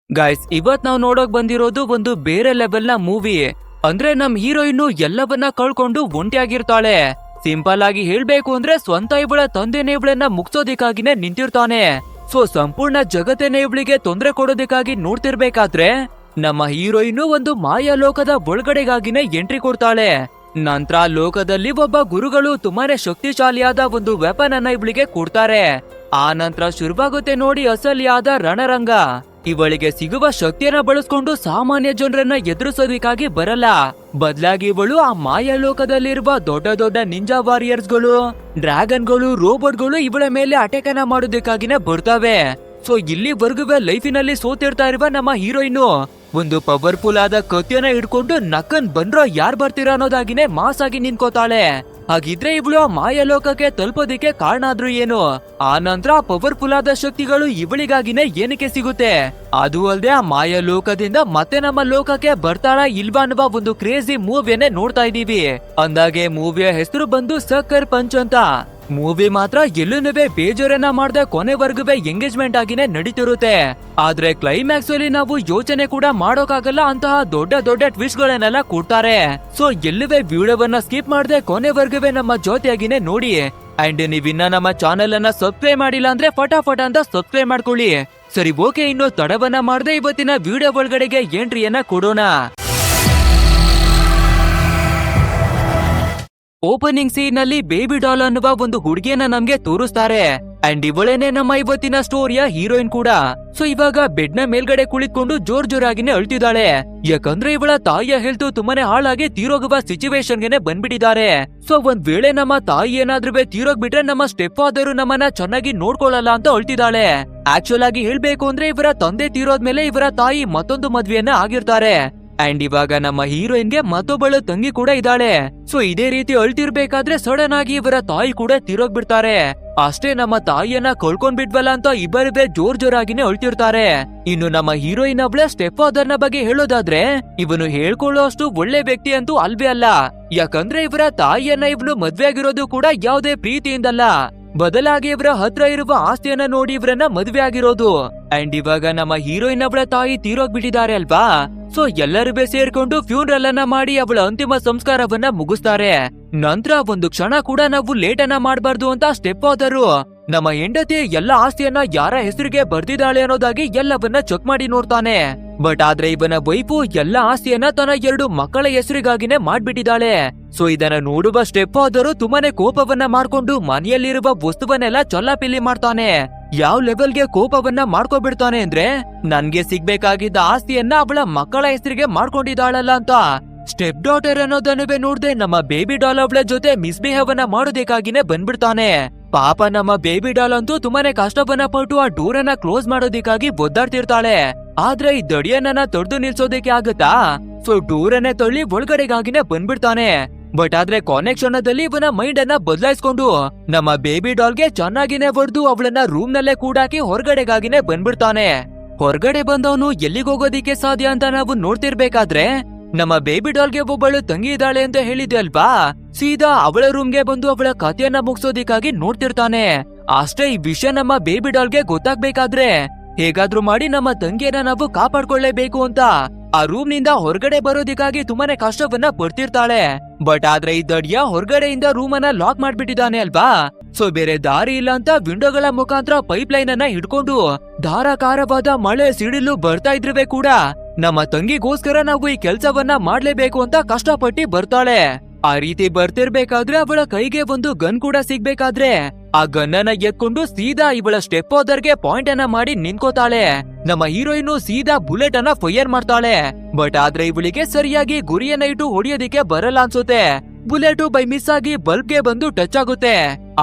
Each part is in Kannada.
ಗೈಸ್, ಇವತ್ ನಾವ್ ನೋಡೋಕ್ ಬಂದಿರೋದು ಒಂದು ಬೇರೆ ಲೆವೆಲ್ ನ ಮೂವಿ. ಅಂದ್ರೆ ನಮ್ ಹೀರೋಯಿನ್ ಎಲ್ಲವನ್ನ ಕಳ್ಕೊಂಡು ಒಂಟಿಯಾಗಿರ್ತಾಳೆ. ಸಿಂಪಲ್ ಆಗಿ ಹೇಳ್ಬೇಕು ಅಂದ್ರೆ ಸ್ವಂತ ಇವಳ ತಂದೆನೇ ಇವಳನ್ನ ಮುಗ್ಸೋದಿಕ್ಕಾಗಿನೇ ನಿಂತಿರ್ತಾನೆ. ಸೊ ಸಂಪೂರ್ಣ ಜಗತ್ತೇನೆ ಇವಳಿಗೆ ತೊಂದರೆ ಕೊಡೋದಿಕ್ಕಾಗಿ ನೋಡ್ತಿರ್ಬೇಕಾದ್ರೆ ನಮ್ಮ ಹೀರೋಯಿನ್ ಒಂದು ಮಾಯಾ ಲೋಕದ ಒಳಗಡೆಗಾಗಿನೇ ಎಂಟ್ರಿ ಕೊಡ್ತಾಳೆ. ನಂತರ ಲೋಕದಲ್ಲಿ ಒಬ್ಬ ಗುರುಗಳು ತುಂಬಾನೇ ಶಕ್ತಿಶಾಲಿಯಾದ ಒಂದು ವೆಪನ್ ಅನ್ನ ಇವಳಿಗೆ ಕೊಡ್ತಾರೆ. ಆ ನಂತರ ಶುರುವಾಗುತ್ತೆ ನೋಡಿ ಅಸಲಿಯಾದ ರಣರಂಗ. ಇವಳಿಗೆ ಸಿಗುವ ಶಕ್ತಿಯನ್ನ ಬಳಸ್ಕೊಂಡು ಸಾಮಾನ್ಯ ಜನರನ್ನ ಎದುರಿಸೋದಿಕ್ಕಾಗಿ ಬರಲ್ಲ. ಬದಲಾಗಿ ಇವಳು ಆ ಮಾಯಾ ಲೋಕದಲ್ಲಿರುವ ದೊಡ್ಡ ದೊಡ್ಡ ನಿಂಜಾ ವಾರಿಯರ್ಸ್ಗಳು, ಡ್ರ್ಯಾಗನ್ಗಳು, ರೋಬೋಟ್ಗಳು ಇವಳ ಮೇಲೆ ಅಟ್ಯಾಕ್ ಅನ್ನ ಮಾಡೋದಕ್ಕಾಗಿನೇ ಬರ್ತವೆ. ಸೊ ಇಲ್ಲಿವರೆಗೂ ಲೈಫಿನಲ್ಲಿ ಸೋತಿರ್ತಾ ಇರುವ ನಮ್ಮ ಹೀರೋಯಿನ್ ಒಂದು ಪವರ್ಫುಲ್ ಆದ ಕತ್ತಿಯನ್ನ ಹಿಡ್ಕೊಂಡು ನಕ್ಕನ್ ಬಂದ್ರೋ ಯಾರ್ ಬರ್ತೀರಾ ಅನ್ನೋದಾಗಿನೇ ಮಾಸ್ ಆಗಿ ನಿಂತ್ಕೋತಾಳೆ. ಹಾಗಿದ್ರೆ ಇವಳು ಆ ಮಾಯಾ ಲೋಕಕ್ಕೆ ತಲುಪೋದಿಕ್ಕೆ ಕಾರಣ ಆದ್ರೂ ಏನು? ಆ ನಂತರ ಪವರ್ಫುಲ್ ಆದ ಶಕ್ತಿಗಳು ಇವಳಿಗಾಗಿನೇ ಏನಕ್ಕೆ ಸಿಗುತ್ತೆ? ಅದು ಅಲ್ಲದೆ ಆ ಮಾಯಾ ಲೋಕದಿಂದ ಮತ್ತೆ ನಮ್ಮ ಲೋಕಕ್ಕೆ ಬರ್ತಾಳ ಇಲ್ವಾ ಅನ್ನುವ ಒಂದು ಕ್ರೇಜಿ ಮೂವಿಯನ್ನೇ ನೋಡ್ತಾ ಇದೀವಿ. ಅಂದಾಗೆ ಮೂವಿಯ ಹೆಸರು ಬಂದು ಸಕ್ಕರ್ ಪಂಚ್ ಅಂತ. ಮೂವಿ ಮಾತ್ರ ಎಲ್ಲೂನುವೆ ಬೇಜಾರನ್ನ ಮಾಡದೆ ಕೊನೆವರೆಗೂ ಎಂಗೇಜ್ಮೆಂಟ್ ಆಗಿನೇ ನಡೀತಿರುತ್ತೆ. ಆದ್ರೆ ಕ್ಲೈಮ್ಯಾಕ್ಸ್ ಅಲ್ಲಿ ನಾವು ಯೋಚನೆ ಕೂಡ ಮಾಡೋಕಾಗಲ್ಲ ಅಂತಹ ದೊಡ್ಡ ದೊಡ್ಡ ಟ್ವಿಸ್ಟ್ ಗಳನ್ನೆಲ್ಲ ಕೊಡ್ತಾರೆ. ಸೊ ಎಲ್ಲವೇ ವಿಡಿಯೋವನ್ನ ಸ್ಕಿಪ್ ಮಾಡದೆ ಕೊನೆವರೆಗೂ ನಮ್ಮ ಜೊತೆಯಾಗಿನೇ ನೋಡಿ. ಅಂಡ್ ನೀವಿನ್ನ ನಮ್ಮ ಚಾನೆಲ್ ಅನ್ನ ಸಬ್ಸ್ಕ್ರೈಬ್ ಮಾಡಿಲ್ಲ ಅಂದ್ರೆ ಫಟಾಫಟ ಅಂತ ಸಬ್ಸ್ಕ್ರೈಬ್ ಮಾಡ್ಕೊಳ್ಳಿ. ಸರಿ, ಓಕೆ, ಇನ್ನು ತಡವನ್ನ ಮಾಡದೆ ಇವತ್ತಿನ ವಿಡಿಯೋ ಒಳಗಡೆಗೆ ಎಂಟ್ರಿಯನ್ನ ಕೊಡೋಣ. ಓಪನಿಂಗ್ ಸೀನ್ ನಲ್ಲಿ ಬೇಬಿ ಡಾಲ್ ಅನ್ನುವ ಒಂದು ಹುಡುಗಿಯನ್ನ ನಮ್ಗೆ ತೋರಿಸ್ತಾರೆ. ಅಂಡ್ ಇವಳೇನೆ ನಮ್ಮ ಇವತ್ತಿನ ಸ್ಟೋರಿಯ ಹೀರೋಯಿನ್ ಕೂಡ. ಸೊ ಇವಾಗ ಬೆಡ್ ನ ಮೇಲ್ಗಡೆ ಕುಳಿತುಕೊಂಡು ಜೋರಾಗಿನೇ ಅಳ್ತಿದ್ದಾಳೆ. ಯಾಕಂದ್ರೆ ಇವಳ ತಾಯಿಯ ಹೆಲ್ತ್ ತುಂಬಾನೇ ಹಾಳಾಗಿ ತೀರೋಗುವ ಸಿಚುವೇಶನ್ ಗೆನೆ ಬಂದ್ಬಿಟ್ಟಿದ್ದಾರೆ. ಸೊ ಒಂದ್ ವೇಳೆ ನಮ್ಮ ತಾಯಿ ಏನಾದ್ರೂ ತೀರೋಗ್ಬಿಟ್ರೆ ನಮ್ಮ ಸ್ಟೆಪ್ ಫಾದರ್ ನಮ್ಮನ್ನ ಚೆನ್ನಾಗಿ ನೋಡ್ಕೊಳ್ಳಲ್ಲ ಅಂತ ಅಳ್ತಿದ್ದಾಳೆ. ಆಕ್ಚುಲ್ ಆಗಿ ಹೇಳ್ಬೇಕು ಅಂದ್ರೆ ಇವರ ತಂದೆ ತೀರೋದ್ಮೇಲೆ ಇವರ ತಾಯಿ ಮತ್ತೊಂದು ಮದ್ವೆಯನ್ನ ಆಗಿರ್ತಾರೆ. ಅಂಡ್ ಇವಾಗ ನಮ್ಮ ಹೀರೋಯಿನ್ಗೆ ಮತ್ತೊಬ್ಬಳು ತಂಗಿ ಕೂಡ ಇದ್ದಾಳೆ. ಸೊ ಇದೇ ರೀತಿ ಅಳ್ತಿರ್ಬೇಕಾದ್ರೆ ಸಡನ್ ಆಗಿ ಇವರ ತಾಯಿ ಕೂಡ ತೀರೋಗ್ಬಿಡ್ತಾರೆ. ಅಷ್ಟೇ, ನಮ್ಮ ತಾಯಿಯನ್ನ ಕಳ್ಕೊಂಡ್ಬಿಟ್ವಲ್ಲ ಅಂತ ಇಬ್ಬರಿಬ್ಬೇ ಜೋರಾಗಿನೇ ಅಳ್ತಿರ್ತಾರೆ. ಇನ್ನು ನಮ್ಮ ಹೀರೋಯಿನ್ ಅವಳ ಸ್ಟೆಪ್ ಫಾದರ್ ನ ಬಗ್ಗೆ ಹೇಳೋದಾದ್ರೆ ಇವನು ಹೇಳ್ಕೊಳ್ಳೋ ಅಷ್ಟು ಒಳ್ಳೆ ವ್ಯಕ್ತಿ ಅಂತೂ ಅಲ್ವೇ ಅಲ್ಲ. ಯಾಕಂದ್ರೆ ಇವರ ತಾಯಿಯನ್ನ ಇವನು ಮದ್ವೆ ಆಗಿರೋದು ಕೂಡ ಯಾವುದೇ ಪ್ರೀತಿಯಿಂದಲ್ಲ, ಬದಲಾಗಿ ಇವರ ಹತ್ರ ಇರುವ ಆಸ್ತಿಯನ್ನ ನೋಡಿ ಇವರನ್ನ ಮದ್ವೆ ಆಗಿರೋದು. ಅಂಡ್ ಇವಾಗ ನಮ್ಮ ಹೀರೋಯಿನ್ ಅವಳ ತಾಯಿ ತೀರೋಗ್ಬಿಟ್ಟಿದ್ದಾರೆ ಅಲ್ವಾ. ಸೊ ಎಲ್ಲರೂ ಸೇರ್ಕೊಂಡು ಫ್ಯೂನರಲ್ ಅನ್ನ ಮಾಡಿ ಅವಳ ಅಂತಿಮ ಸಂಸ್ಕಾರವನ್ನ ಮುಗಿಸ್ತಾರೆ. ನಂತರ ಒಂದು ಕ್ಷಣ ಕೂಡ ನಾವು ಲೇಟ್ ಅನ್ನ ಮಾಡಬಾರ್ದು ಅಂತ ಸ್ಟೆಪ್ ಫಾದರು ನಮ್ಮ ಹೆಂಡತಿ ಎಲ್ಲ ಆಸ್ತಿಯನ್ನ ಯಾರ ಹೆಸರಿಗೆ ಬರ್ದಿದ್ದಾಳೆ ಅನ್ನೋದಾಗಿ ಎಲ್ಲವನ್ನ ಚೆಕ್ ಮಾಡಿ ನೋಡ್ತಾನೆ. ಬಟ್ ಆದ್ರೆ ಇವನ ವೈಫು ಎಲ್ಲ ಆಸ್ತಿಯನ್ನ ತನ್ನ 2 ಮಕ್ಕಳ ಹೆಸರಿಗಾಗಿನೇ ಮಾಡ್ಬಿಟ್ಟಿದ್ದಾಳೆ. ಸೊ ಇದನ್ನ ನೋಡುವ ಸ್ಟೆಪ್ ಫಾದರು ತುಂಬಾನೇ ಕೋಪವನ್ನ ಮಾಡ್ಕೊಂಡು ಮನೆಯಲ್ಲಿರುವ ವಸ್ತುವನ್ನೆಲ್ಲ ಚಲ್ಲಾಪಿಲ್ಲಿ ಮಾಡ್ತಾನೆ. ಯಾವ ಲೆವೆಲ್ಗೆ ಕೋಪವನ್ನ ಮಾಡ್ಕೊಬಿಡ್ತಾನೆ ಅಂದ್ರೆ ನನ್ಗೆ ಸಿಗ್ಬೇಕಾಗಿದ್ದ ಆಸ್ತಿಯನ್ನ ಅವಳ ಮಕ್ಕಳ ಹೆಸರಿಗೆ ಮಾಡ್ಕೊಂಡಿದ್ದಾಳಲ್ಲ ಅಂತ. ಸ್ಟೆಪ್ ಡಾಟರ್ ಅನ್ನೋದನ್ನುವೆ ನೋಡ್ದೆ ನಮ್ಮ ಬೇಬಿ ಡಾಲ್ ಅವಳ ಜೊತೆ ಮಿಸ್ಬಿಹೇವ್ ಅನ್ನ ಮಾಡೋದಕ್ಕಾಗಿನೇ ಬಂದ್ಬಿಡ್ತಾನೆ. ಪಾಪ ನಮ್ಮ ಬೇಬಿ ಡಾಲ್ ಅಂತೂ ತುಂಬಾನೇ ಕಷ್ಟವನ್ನ ಪಟ್ಟು ಆ ಡೋರ್ ಅನ್ನ ಕ್ಲೋಸ್ ಮಾಡೋದಕ್ಕಾಗಿ ಒದ್ದಾಡ್ತಿರ್ತಾಳೆ. ಆದ್ರೆ ಈ ದಡಿಯನ್ನ ತೊಡೆದು ನಿಲ್ಸೋದಕ್ಕೆ ಆಗತ್ತಾ? ಸೊ ಡೋರ್ ಅನ್ನೇ ತಳ್ಳಿ ಒಳಗಡೆಗಾಗಿನೇ ಬಂದ್ಬಿಡ್ತಾನೆ. ಬಟ್ ಆದ್ರೆ ಕಾನೆಕ್ಷಣದಲ್ಲಿ ಇವನ ಮೈಂಡ್ ಅನ್ನ ಬದಲಾಯಿಸ್ಕೊಂಡು ನಮ್ಮ ಬೇಬಿ ಡಾಲ್ಗೆ ಚೆನ್ನಾಗಿನೇ ಹೊಡೆದು ಅವಳನ್ನ ರೂಮ್ ನಲ್ಲೇ ಕೂಡಾಕಿ ಹೊರಗಡೆಗಾಗಿನೇ ಬಂದ್ಬಿಡ್ತಾನೆ. ಹೊರಗಡೆ ಬಂದವನು ಎಲ್ಲಿಗೆ ಹೋಗೋದಿಕ್ಕೆ ಸಾಧ್ಯ ಅಂತ ನಾವು ನೋಡ್ತಿರ್ಬೇಕಾದ್ರೆ ನಮ್ಮ ಬೇಬಿ ಡಾಲ್ಗೆ ಒಬ್ಬಳು ತಂಗಿ ಇದ್ದಾಳೆ ಅಂತ ಹೇಳಿದ್ದೆ ಅಲ್ವಾ. ಸೀದಾ ಅವಳ ರೂಮ್ಗೆ ಬಂದು ಅವಳ ಕಥೆಯನ್ನ ಮುಗಿಸೋದಿಕ್ಕಾಗಿ ನೋಡ್ತಿರ್ತಾನೆ. ಅಷ್ಟೇ, ಈ ವಿಷಯ ನಮ್ಮ ಬೇಬಿ ಡಾಲ್ಗೆ ಗೊತ್ತಾಗ್ಬೇಕಾದ್ರೆ ಹೇಗಾದ್ರೂ ಮಾಡಿ ನಮ್ಮ ತಂಗಿಯನ್ನ ನಾವು ಕಾಪಾಡ್ಕೊಳ್ಳೇಬೇಕು ಅಂತ ಆ ರೂಮ್ ನಿಂದ ಹೊರಗಡೆ ಬರೋದಿಕ್ಕಾಗಿ ತುಂಬಾನೇ ಕಷ್ಟವನ್ನ ಪಡ್ತಿರ್ತಾಳೆ. ಬಟ್ ಆದ್ರೆ ಈ ದಡಿಯ ಹೊರಗಡೆಯಿಂದ ರೂಮ್ ಅನ್ನ ಲಾಕ್ ಮಾಡ್ಬಿಟ್ಟಿದ್ದಾನೆ ಅಲ್ವಾ. ಸೊ ಬೇರೆ ದಾರಿ ಇಲ್ಲ ಅಂತ ವಿಂಡೋಗಳ ಮುಖಾಂತರ ಪೈಪ್ ಲೈನ್ ಅನ್ನ ಹಿಡ್ಕೊಂಡು ಧಾರಾಕಾರವಾದ ಮಳೆ ಸಿಡಿಲು ಬರ್ತಾ ಇದ್ರುವೆ ಕೂಡ ನಮ್ಮ ತಂಗಿಗೋಸ್ಕರ ನಾವು ಈ ಕೆಲ್ಸವನ್ನ ಮಾಡ್ಲೇಬೇಕು ಅಂತ ಕಷ್ಟಪಟ್ಟು ಬರ್ತಾಳೆ. ಆ ರೀತಿ ಬರ್ತಿರ್ಬೇಕಾದ್ರೆ ಅವಳ ಕೈಗೆ ಒಂದು ಗನ್ ಕೂಡ ಸಿಗ್ಬೇಕಾದ್ರೆ ಆ ಗನ್ ಅನ್ನ ಎತ್ಕೊಂಡು ಸೀದಾ ಇವಳ ಸ್ಟೆಪ್ ಫಾದರ್ಗೆ ಪಾಯಿಂಟ್ ಅನ್ನ ಮಾಡಿ ನಿಂತ್ಕೋತಾಳೆ. ನಮ್ಮ ಹೀರೋಯಿನ್ ಸೀದಾ ಬುಲೆಟ್ ಅನ್ನ ಫೈರ್ ಮಾಡ್ತಾಳೆ. ಬಟ್ ಆದ್ರೆ ಇವಳಿಗೆ ಸರಿಯಾಗಿ ಗುರಿಯನ್ನ ಇಟ್ಟು ಹೊಡಿಯೋದಿಕ್ಕೆ ಬರಲ್ಲ ಅನ್ಸುತ್ತೆ. ಬುಲೆಟ್ ಬೈ ಮಿಸ್ ಆಗಿ ಬಲ್ಬ್ಗೆ ಬಂದು ಟಚ್ ಆಗುತ್ತೆ.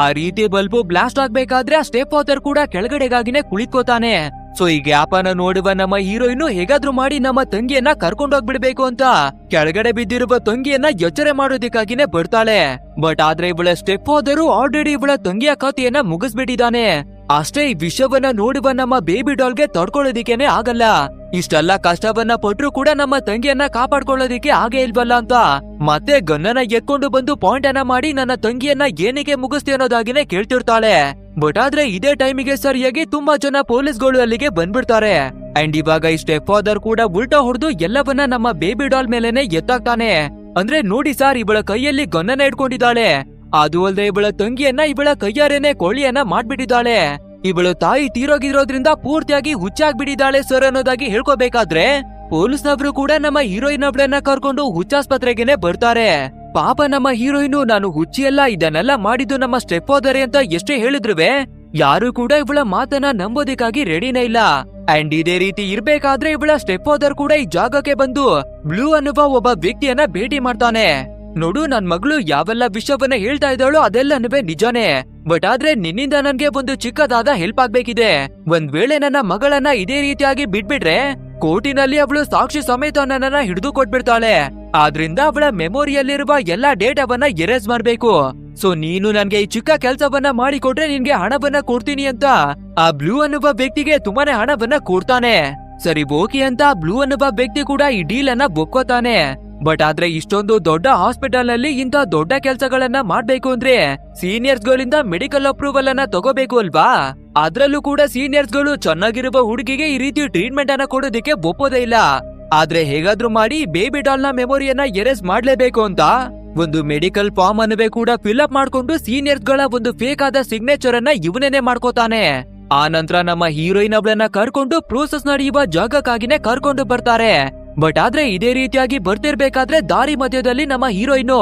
ಆ ರೀತಿ ಬಲ್ಬ್ ಬ್ಲಾಸ್ಟ್ ಆಗ್ಬೇಕಾದ್ರೆ ಆ ಸ್ಟೆಪ್ ಫಾದರ್ ಕೂಡ ಕೆಳಗಡೆಗಾಗಿನೇ ಕುಳಿತುಕೋತಾನೆ. ಸೊ ಈ ಗ್ಯಾಪ್ ಅನ್ನ ನೋಡುವ ನಮ್ಮ ಹೀರೋಯಿನ್ ಹೇಗಾದ್ರೂ ಮಾಡಿ ನಮ್ಮ ತಂಗಿಯನ್ನ ಕರ್ಕೊಂಡೋಗ್ಬಿಡ್ಬೇಕು ಅಂತ ಕೆಳಗಡೆ ಬಿದ್ದಿರುವ ತಂಗಿಯನ್ನ ಎಚ್ಚರ ಮಾಡೋದಕ್ಕಾಗಿನೇ ಬರ್ತಾಳೆ. ಬಟ್ ಆದ್ರೆ ಇವಳ ಸ್ಟೆಪ್ ಫಾದರು ಆಲ್ರೆಡಿ ಇವಳ ತಂಗಿಯ ಕಥೆಯನ್ನ ಮುಗಿಸ್ಬಿಟ್ಟಿದ್ದಾನೆ. ಅಷ್ಟೇ, ಈ ವಿಷಯವನ್ನ ನೋಡುವ ನಮ್ಮ ಬೇಬಿ ಡಾಲ್ಗೆ ತಡ್ಕೊಳ್ಳೋದಿಕ್ಕೇನೆ ಆಗಲ್ಲ. ಇಷ್ಟೆಲ್ಲ ಕಷ್ಟವನ್ನ ಪಟ್ರು ಕೂಡ ನಮ್ಮ ತಂಗಿಯನ್ನ ಕಾಪಾಡ್ಕೊಳ್ಳೋದಿಕ್ಕೆ ಆಗೇ ಇಲ್ವಲ್ಲ ಅಂತ ಮತ್ತೆ ಗನ್ನನ ಎತ್ಕೊಂಡು ಬಂದು ಪಾಯಿಂಟ್ ಅನ್ನ ಮಾಡಿ ನನ್ನ ತಂಗಿಯನ್ನ ಏನಿಗೆ ಮುಗಿಸ್ತಿ ಅನ್ನೋದಾಗಿನೇ ಕೇಳ್ತಿರ್ತಾಳೆ. ಬಟ್ ಆದ್ರೆ ಇದೇ ಟೈಮಿಗೆ ಸರಿಯಾಗಿ ತುಂಬಾ ಜನ ಪೊಲೀಸ್ಗಳು ಅಲ್ಲಿಗೆ ಬಂದ್ಬಿಡ್ತಾರೆ. ಅಂಡ್ ಇವಾಗ ಈ ಸ್ಟೆಪ್ ಫಾದರ್ ಕೂಡ ಉಲ್ಟಾ ಹೊಡೆದು ಎಲ್ಲವನ್ನ ನಮ್ಮ ಬೇಬಿ ಡಾಲ್ ಮೇಲೆನೆ ಎತ್ತಾಕ್ತಾನೆ. ಅಂದ್ರೆ ನೋಡಿ ಸರ್, ಇವಳ ಕೈಯಲ್ಲಿ ಗನ್ನನ ಇಟ್ಕೊಂಡಿದ್ದಾಳೆ. ಅದು ಅಲ್ಲದೆ ಇವಳ ತಂಗಿಯನ್ನ ಇವಳ ಕೈಯಾರೇನೆ ಕೊಳ್ಳಿಯನ್ನ ಮಾಡ್ಬಿಟ್ಟಿದ್ದಾಳೆ. ಇವಳು ತಾಯಿ ತೀರೋಗಿರೋದ್ರಿಂದ ಪೂರ್ತಿಯಾಗಿ ಹುಚ್ಚಾಗ್ಬಿಟ್ಟಿದ್ದಾಳೆ ಸರ್ ಅನ್ನೋದಾಗಿ ಹೇಳ್ಕೋಬೇಕಾದ್ರೆ ಪೊಲೀಸ್ನವರು ಕೂಡ ನಮ್ಮ ಹೀರೋಯಿನ್ ಒಬ್ಳನ್ನ ಕರ್ಕೊಂಡು ಹುಚ್ಚಾಸ್ಪತ್ರೆಗೆನೆ ಬರ್ತಾರೆ. ಪಾಪ ನಮ್ಮ ಹೀರೋಯಿನು ನಾನು ಹುಚ್ಚಿಯಲ್ಲ, ಇದನ್ನೆಲ್ಲ ಮಾಡಿದ್ದು ನಮ್ಮ ಸ್ಟೆಪ್ ಫಾದರ್ ಅಂತ ಎಷ್ಟೇ ಹೇಳಿದ್ರುವೆ ಯಾರು ಕೂಡ ಇವಳ ಮಾತನ್ನ ನಂಬೋದಿಕ್ಕಾಗಿ ರೆಡಿನೇ ಇಲ್ಲ. ಅಂಡ್ ಇದೇ ರೀತಿ ಇರ್ಬೇಕಾದ್ರೆ ಇವಳ ಸ್ಟೆಪ್ ಫಾದರ್ ಕೂಡ ಈ ಜಾಗಕ್ಕೆ ಬಂದು ಬ್ಲೂ ಅನ್ನುವ ಒಬ್ಬ ವ್ಯಕ್ತಿಯನ್ನ ಭೇಟಿ ಮಾಡ್ತಾನೆ. ನೋಡು, ನನ್ ಮಗಳು ಯಾವೆಲ್ಲ ವಿಷಯವನ್ನ ಹೇಳ್ತಾ ಇದ್ದಾಳೋ ಅದೆಲ್ಲನೂ ನಿಜಾನೇ. ಬಟ್ ಆದ್ರೆ ನಿನ್ನಿಂದ ನನ್ಗೆ ಒಂದು ಚಿಕ್ಕದಾದ ಹೆಲ್ಪ್ ಆಗ್ಬೇಕಿದೆ. ಒಂದ್ ವೇಳೆ ನನ್ನ ಮಗಳನ್ನ ಇದೇ ರೀತಿಯಾಗಿ ಬಿಟ್ಬಿಟ್ರೆ ಕೋರ್ಟಿನಲ್ಲಿ ಅವಳು ಸಾಕ್ಷಿ ಸಮೇತ ನನ್ನನ್ನ ಹಿಡಿದು ಕೊಟ್ಬಿಡ್ತಾಳೆ. ಆದ್ರಿಂದ ಅವಳ ಮೆಮೊರಿಯಲ್ಲಿರುವ ಎಲ್ಲಾ ಡೇಟಾವನ್ನ ಎರೇಸ್ ಮಾಡ್ಬೇಕು. ಸೊ ನೀನು ನನ್ಗೆ ಈ ಚಿಕ್ಕ ಕೆಲ್ಸವನ್ನ ಮಾಡಿಕೊಟ್ರೆ ನಿನ್ಗೆ ಹಣವನ್ನ ಕೊಡ್ತೀನಿ ಅಂತ ಆ ಬ್ಲೂ ಅನ್ನುವ ವ್ಯಕ್ತಿಗೆ ತುಂಬಾನೇ ಹಣವನ್ನ ಕೊಡ್ತಾನೆ. ಸರಿ ಓಕೆ ಅಂತ ಬ್ಲೂ ಅನ್ನುವ ವ್ಯಕ್ತಿ ಕೂಡ ಈ ಡೀಲ್ ಅನ್ನ ಒಪ್ಕೋತಾನೆ. ಬಟ್ ಆದ್ರೆ ಇಷ್ಟೊಂದು ದೊಡ್ಡ ಹಾಸ್ಪಿಟಲ್ ನಲ್ಲಿ ಇಂತ ದೊಡ್ಡ ಕೆಲ್ಸಗಳನ್ನ ಮಾಡ್ಬೇಕು ಅಂದ್ರೆ ಸೀನಿಯರ್ಸ್ ಗಳಿಂದ ಮೆಡಿಕಲ್ ಅಪ್ರೂವಲ್ ಅನ್ನ ತಗೋಬೇಕು ಅಲ್ವಾ? ಅದ್ರಲ್ಲೂ ಕೂಡ ಸೀನಿಯರ್ಸ್ ಗಳು ಚೆನ್ನಾಗಿರುವ ಹುಡುಗಿಗೆ ಈ ರೀತಿ ಟ್ರೀಟ್ಮೆಂಟ್ ಅನ್ನ ಕೊಡೋದಿಕ್ಕೆ ಒಪ್ಪೋದೇ ಇಲ್ಲ. ಆದ್ರೆ ಹೇಗಾದ್ರೂ ಮಾಡಿ ಬೇಬಿ ಡಾಲ್ ನ ಮೆಮೊರಿಯನ್ನ ಎರೇಸ್ ಮಾಡ್ಲೇಬೇಕು ಅಂತ ಒಂದು ಮೆಡಿಕಲ್ ಫಾರ್ಮ್ ಅನ್ನವೇ ಕೂಡ ಫಿಲ್ಅಪ್ ಮಾಡ್ಕೊಂಡು ಸೀನಿಯರ್ಸ್ ಗಳ ಒಂದು ಫೇಕ್ ಆದ ಸಿಗ್ನೇಚರ್ ಅನ್ನ ಇವನೇನೆ ಮಾಡ್ಕೋತಾನೆ. ಆ ನಂತರ ನಮ್ಮ ಹೀರೋಯಿನ್ ಅವಳನ್ನ ಕರ್ಕೊಂಡು ಪ್ರೋಸೆಸ್ ನಡೆಯುವ ಜಾಗಕ್ಕಾಗಿನೇ ಕರ್ಕೊಂಡು ಬರ್ತಾರೆ. ಬಟ್ ಆದ್ರೆ ಇದೇ ರೀತಿಯಾಗಿ ಬರ್ತಿರ್ಬೇಕಾದ್ರೆ ದಾರಿ ಮಧ್ಯದಲ್ಲಿ ನಮ್ಮ ಹೀರೋಯಿನ್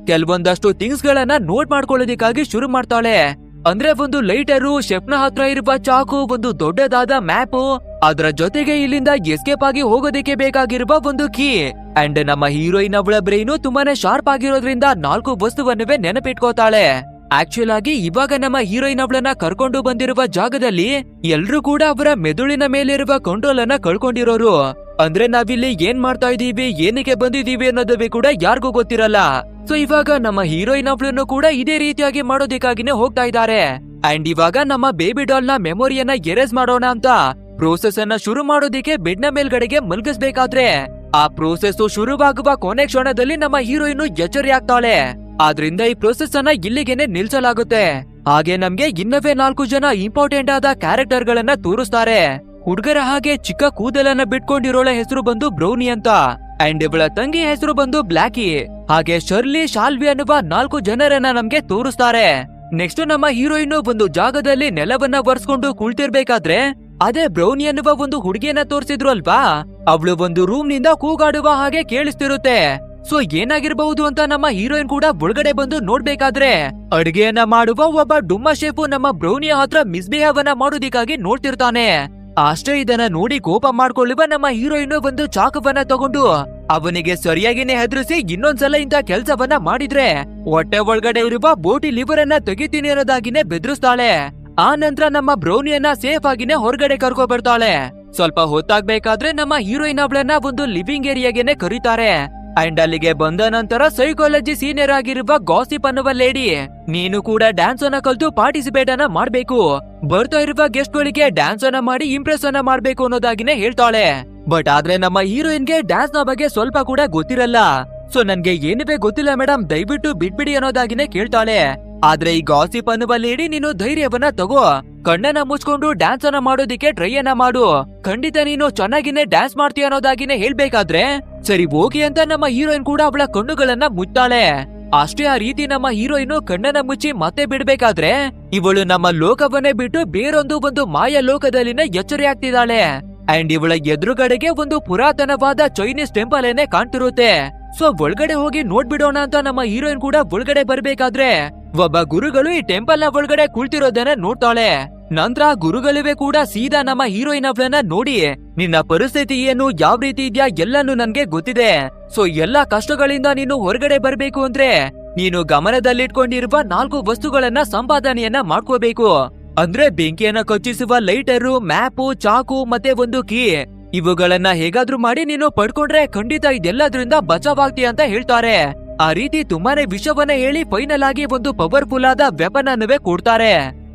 ಕೆಲವೊಂದಷ್ಟು ಥಿಂಗ್ಸ್ ಗಳನ್ನ ನೋಟ್ ಮಾಡ್ಕೊಳ್ಳೋದಿಕ್ಕಾಗಿ ಶುರು ಮಾಡ್ತಾಳೆ. ಅಂದ್ರೆ ಒಂದು ಲೈಟರು, ಶೆಫ್ನ ಹತ್ರ ಇರುವ ಚಾಕು, ಒಂದು ದೊಡ್ಡದಾದ ಮ್ಯಾಪ್, ಅದರ ಜೊತೆಗೆ ಇಲ್ಲಿಂದ ಎಸ್ಕೇಪ್ ಆಗಿ ಹೋಗೋದಿಕ್ಕೆ ಬೇಕಾಗಿರುವ ಒಂದು ಕೀ. ಅಂಡ್ ನಮ್ಮ ಹೀರೋಯಿನ್ ಅವಳ ಬ್ರೈನು ತುಂಬಾನೇ ಶಾರ್ಪ್ ಆಗಿರೋದ್ರಿಂದ 4 ವಸ್ತುವನ್ನುವೇ ನೆನಪಿಟ್ಕೋತಾಳೆ. ಆಕ್ಚುಲ್ ಆಗಿ ಇವಾಗ ನಮ್ಮ ಹೀರೋಯಿನ್ ಅವಳನ್ನ ಕರ್ಕೊಂಡು ಬಂದಿರುವ ಜಾಗದಲ್ಲಿ ಎಲ್ರು ಕೂಡ ಅವರ ಮೆದುಳಿನ ಮೇಲಿರುವ ಕಂಟ್ರೋಲ್ ಅನ್ನ ಕಳ್ಕೊಂಡಿರೋರು. ಅಂದ್ರೆ ನಾವಿಲ್ಲಿ ಏನ್ ಮಾಡ್ತಾ ಇದೀವಿ, ಏನಕ್ಕೆ ಬಂದಿದೀವಿ ಅನ್ನೋದವೇ ಕೂಡ ಯಾರಿಗೂ ಗೊತ್ತಿರಲ್ಲ. ಸೊ ಇವಾಗ ನಮ್ಮ ಹೀರೋಯಿನ್ ಅವಳನ್ನು ಕೂಡ ಇದೇ ರೀತಿಯಾಗಿ ಮಾಡೋದಕ್ಕಾಗಿನೇ ಹೋಗ್ತಾ ಇದ್ದಾರೆ. ಅಂಡ್ ಇವಾಗ ನಮ್ಮ ಬೇಬಿ ಡಾಲ್ ನ ಮೆಮೊರಿಯನ್ನ ಎರೇಸ್ ಮಾಡೋಣ ಅಂತ ಪ್ರೋಸೆಸ್ ಅನ್ನ ಶುರು ಮಾಡೋದಿಕ್ಕೆ ಬೆಡ್ ನ ಮೇಲ್ಗಡೆಗೆ ಮಲ್ಗಿಸ್ಬೇಕಾದ್ರೆ ಆ ಪ್ರೋಸೆಸ್ ಶುರುವಾಗುವ ಕೊನೆ ಕ್ಷಣದಲ್ಲಿ ನಮ್ಮ ಹೀರೋಯಿನ್ ಎಚ್ಚರಿ ಆಗ್ತಾಳೆ. ಆದ್ರಿಂದ ಈ ಪ್ರೋಸೆಸ್ ಅನ್ನ ಇಲ್ಲಿಗೆನೆ ನಿಲ್ಸಲಾಗುತ್ತೆ. ಹಾಗೆ ನಮ್ಗೆ ಇನ್ನವೇ 4 ಜನ ಇಂಪಾರ್ಟೆಂಟ್ ಆದ ಕ್ಯಾರೆಕ್ಟರ್ ಗಳನ್ನ ತೋರಿಸ್ತಾರೆ. ಹುಡುಗರ ಹಾಗೆ ಚಿಕ್ಕ ಕೂದಲನ್ನ ಬಿಟ್ಕೊಂಡಿರೋಳ ಹೆಸರು ಬಂದು ಬ್ರೌನಿ ಅಂತ. ಅಂಡ್ ಇವಳ ತಂಗಿ ಹೆಸರು ಬಂದು ಬ್ಲಾಕಿ. ಹಾಗೆ ಶರ್ಲಿ, ಶಾಲ್ವಿ ಅನ್ನುವ 4 ಜನರನ್ನ ನಮ್ಗೆ ತೋರಿಸ್ತಾರೆ. ನೆಕ್ಸ್ಟ್ ನಮ್ಮ ಹೀರೋಯಿನ್ ಒಂದು ಜಾಗದಲ್ಲಿ ನೆಲವನ್ನ ಒರೆಸ್ಕೊಂಡು ಕುಳಿತಿರ್ಬೇಕಾದ್ರೆ ಅದೇ ಬ್ರೌನಿ ಅನ್ನುವ ಒಂದು ಹುಡುಗಿಯನ್ನ ತೋರಿಸಿದ್ರು ಅಲ್ವಾ, ಅವಳು ಒಂದು ರೂಮ್ ನಿಂದ ಕೂಗಾಡುವ ಹಾಗೆ ಕೇಳಿಸ್ತಿರುತ್ತೆ. ಸೊ ಏನಾಗಿರ್ಬಹುದು ಅಂತ ನಮ್ಮ ಹೀರೋಯಿನ್ ಕೂಡ ಒಳಗಡೆ ಬಂದು ನೋಡ್ಬೇಕಾದ್ರೆ ಅಡುಗೆಯನ್ನ ಮಾಡುವ ಒಬ್ಬ ಡುಮ್ಮ ಶೇಫು ನಮ್ಮ ಬ್ರೌನಿಯ ಹತ್ರ ಮಿಸ್ಬಿಹೇವ್ ಅನ್ನ ಮಾಡೋದಿಕ್ಕಾಗಿ ನೋಡ್ತಿರ್ತಾನೆ. ಅಷ್ಟೇ ಇದನ್ನ ನೋಡಿ ಕೋಪ ಮಾಡ್ಕೊಳ್ಳುವ ನಮ್ಮ ಹೀರೋಯಿನ್ ಒಂದು ಚಾಕುವನ್ನ ತಗೊಂಡು ಅವನಿಗೆ ಸರಿಯಾಗಿನೇ ಹೆದರಿಸಿ ಇನ್ನೊಂದ್ಸಲ ಇಂತ ಕೆಲ್ಸವನ್ನ ಮಾಡಿದ್ರೆ ಹೊಟ್ಟೆ ಒಳಗಡೆ ಇರುವ ಬೋಟಿ ಲಿವರ್ ಅನ್ನ ತೆಗಿತೀನಿ ಅನ್ನೋದಾಗಿನೇ ಬೆದರಿಸ್ತಾಳೆ. ಆ ನಂತರ ನಮ್ಮ ಬ್ರೌನಿಯನ್ನ ಸೇಫ್ ಆಗಿನೇ ಹೊರಗಡೆ ಕರ್ಕೊ ಬರ್ತಾಳೆ. ಸ್ವಲ್ಪ ಹೊತ್ತಾಗ್ಬೇಕಾದ್ರೆ ನಮ್ಮ ಹೀರೋಯಿನ್ ಅವಳನ್ನ ಒಂದು ಲಿವಿಂಗ್ ಏರಿಯಾಗೆನೆ ಕರೀತಾರೆ. ಅಂಡ್ ಅಲ್ಲಿಗೆ ಬಂದ ನಂತರ ಸೈಕಾಲಜಿ ಸೀನಿಯರ್ ಆಗಿರುವ ಗಾಸಿಪ್ ಅನ್ನುವ ಲೇಡಿ, ನೀನು ಕೂಡ ಡ್ಯಾನ್ಸ್ ಅನ್ನ ಕಲ್ತು ಪಾರ್ಟಿಸಿಪೇಟ್ ಅನ್ನ ಮಾಡ್ಬೇಕು, ಬರ್ತಾ ಇರುವ ಗೆಸ್ಟ್ ಗಳಿಗೆ ಡ್ಯಾನ್ಸ್ ಅನ್ನ ಮಾಡಿ ಇಂಪ್ರೆಸ್ ಅನ್ನ ಮಾಡ್ಬೇಕು ಅನ್ನೋದಾಗಿನೇ ಹೇಳ್ತಾಳೆ. ಬಟ್ ಆದ್ರೆ ನಮ್ಮ ಹೀರೋಯಿನ್ಗೆ ಡ್ಯಾನ್ಸ್ ನ ಬಗ್ಗೆ ಸ್ವಲ್ಪ ಕೂಡ ಗೊತ್ತಿರಲ್ಲ. ಸೊ ನನ್ಗೆ ಏನಿವೆ ಗೊತ್ತಿಲ್ಲ ಮೇಡಮ್, ದಯವಿಟ್ಟು ಬಿಟ್ಬಿಡಿ ಅನ್ನೋದಾಗಿನೇ ಕೇಳ್ತಾಳೆ. ಆದ್ರೆ ಈ ಗಾಸಿಪ್ ಅನ್ನುವ ಲೇಡಿ, ನೀನು ಧೈರ್ಯವನ್ನ ತಗೋ, ಕಣ್ಣನ್ನ ಮುಚ್ಕೊಂಡು ಡ್ಯಾನ್ಸ್ ಅನ್ನ ಮಾಡೋದಿಕ್ಕೆ ಟ್ರೈ ಅನ್ನ ಮಾಡು, ಖಂಡಿತ ನೀನು ಚೆನ್ನಾಗಿನೇ ಡ್ಯಾನ್ಸ್ ಮಾಡ್ತೀಯ ಅನ್ನೋದಾಗಿನೇ ಹೇಳ್ಬೇಕಾದ್ರೆ ಸರಿ ಓಕೆ ಅಂತ ನಮ್ಮ ಹೀರೋಯಿನ್ ಕೂಡ ಅವಳ ಕಣ್ಣುಗಳನ್ನ ಮುಚ್ತಾಳೆ. ಅಷ್ಟೇ ಆ ರೀತಿ ನಮ್ಮ ಹೀರೋಯಿನ್ ಕಣ್ಣನ್ನ ಮುಚ್ಚಿ ಮತ್ತೆ ಬಿಡ್ಬೇಕಾದ್ರೆ ಇವಳು ನಮ್ಮ ಲೋಕವನ್ನೇ ಬಿಟ್ಟು ಬೇರೊಂದು ಒಂದು ಮಾಯ ಲೋಕದಲ್ಲಿನ ಎಚ್ಚರಿ ಆಗ್ತಿದ್ದಾಳೆ. ಅಂಡ್ ಇವಳ ಎದುರುಗಡೆಗೆ ಒಂದು ಪುರಾತನವಾದ ಚೈನೀಸ್ ಟೆಂಪಲ್ ಏನೇ ಕಾಣ್ತಿರುತ್ತೆ. ಸೊ ಒಳಗಡೆ ಹೋಗಿ ನೋಡ್ಬಿಡೋಣ ಅಂತ ನಮ್ಮ ಹೀರೋಯಿನ್ ಕೂಡ ಒಳಗಡೆ ಬರ್ಬೇಕಾದ್ರೆ ಒಬ್ಬ ಗುರುಗಳು ಈ ಟೆಂಪಲ್ ನ ಒಳಗಡೆ ಕುಳಿತಿರೋದನ್ನ ನೋಡ್ತಾಳೆ. ನಂತರ ಗುರುಗಳಿವೆ ಕೂಡ ಸೀದಾ ನಮ್ಮ ಹೀರೋಯಿನ್ ಅವಳನ್ನ ನೋಡಿ, ನಿನ್ನ ಪರಿಸ್ಥಿತಿ ಏನು, ಯಾವ ರೀತಿ ಇದ್ಯಾ ಎಲ್ಲಾನು ನನ್ಗೆ ಗೊತ್ತಿದೆ. ಸೊ ಎಲ್ಲಾ ಕಷ್ಟಗಳಿಂದ ನೀನು ಹೊರಗಡೆ ಬರ್ಬೇಕು ಅಂದ್ರೆ ನೀನು ಗಮನದಲ್ಲಿಟ್ಕೊಂಡಿರುವ 4 ವಸ್ತುಗಳನ್ನ ಸಂಪಾದನೆಯನ್ನ ಮಾಡ್ಕೋಬೇಕು. ಅಂದ್ರೆ ಬೆಂಕಿಯನ್ನ ಕಚ್ಚಿಸುವ ಲೈಟರು, ಮ್ಯಾಪು, ಚಾಕು ಮತ್ತೆ ಒಂದು ಕೀ. ಇವುಗಳನ್ನ ಹೇಗಾದ್ರೂ ಮಾಡಿ ನೀನು ಪಡ್ಕೊಂಡ್ರೆ ಖಂಡಿತ ಇದೆಲ್ಲದ್ರಿಂದ ಬಚಾವಾಗ್ತೀಯ ಅಂತ ಹೇಳ್ತಾರೆ. ಆ ರೀತಿ ತುಂಬಾನೇ ವಿಷಯವನ್ನ ಹೇಳಿ ಫೈನಲ್ ಆಗಿ ಒಂದು ಪವರ್ಫುಲ್ ಆದ ವೆಪನ್ ಅನ್ನುವೇ ಕೊಡ್ತಾರೆ.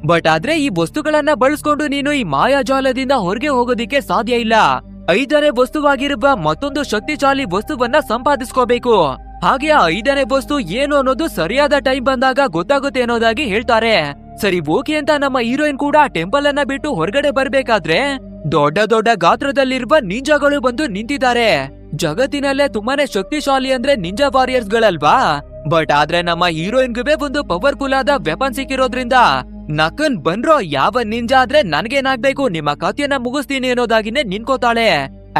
ಬಟ್ ಆದ್ರೆ ಈ ವಸ್ತುಗಳನ್ನ ಬಳಸ್ಕೊಂಡು ನೀನು ಈ ಮಾಯಾಜಾಲದಿಂದ ಹೊರಗೆ ಹೋಗೋದಿಕ್ಕೆ ಸಾಧ್ಯ ಇಲ್ಲ. 5ನೇ ವಸ್ತುವಾಗಿರುವ ಮತ್ತೊಂದು ಶಕ್ತಿಶಾಲಿ ವಸ್ತುವನ್ನ ಸಂಪಾದಿಸ್ಕೋಬೇಕು. ಹಾಗೆ ಆ 5ನೇ ವಸ್ತು ಏನು ಅನ್ನೋದು ಸರಿಯಾದ ಟೈಮ್ ಬಂದಾಗ ಗೊತ್ತಾಗುತ್ತೆ ಅನ್ನೋದಾಗಿ ಹೇಳ್ತಾರೆ. ಸರಿ ಓಕೆ ಅಂತ ನಮ್ಮ ಹೀರೋಯಿನ್ ಕೂಡ ಟೆಂಪಲ್ ಅನ್ನ ಬಿಟ್ಟು ಹೊರಗಡೆ ಬರ್ಬೇಕಾದ್ರೆ ದೊಡ್ಡ ದೊಡ್ಡ ಗಾತ್ರದಲ್ಲಿರುವ ನಿಂಜಾಗಳು ಬಂದು ನಿಂತಿದ್ದಾರೆ. ಜಗತ್ತಿನಲ್ಲೇ ತುಂಬಾನೇ ಶಕ್ತಿಶಾಲಿ ಅಂದ್ರೆ ನಿಂಜಾ ವಾರಿಯರ್ಸ್ ಗಳಲ್ವಾ. ಬಟ್ ಆದ್ರೆ ನಮ್ಮ ಹೀರೋಯಿನ್ಗೆ ಒಂದು ಪವರ್ಫುಲ್ ಆದ ವೆಪನ್ ಸಿಕ್ಕಿರೋದ್ರಿಂದ ನಕನ್ ಬಂದ್ರೋ ಯಾವ ನಿಂಜಾ ಆದ್ರೆ ನನ್ಗೇನಾಗ್ಬೇಕು, ನಿಮ್ಮ ಕತ್ತಿಯನ್ನ ಮುಗಿಸ್ತೀನಿ ಅನ್ನೋದಾಗಿನೇ ನಿನ್ಕೋತಾಳೆ.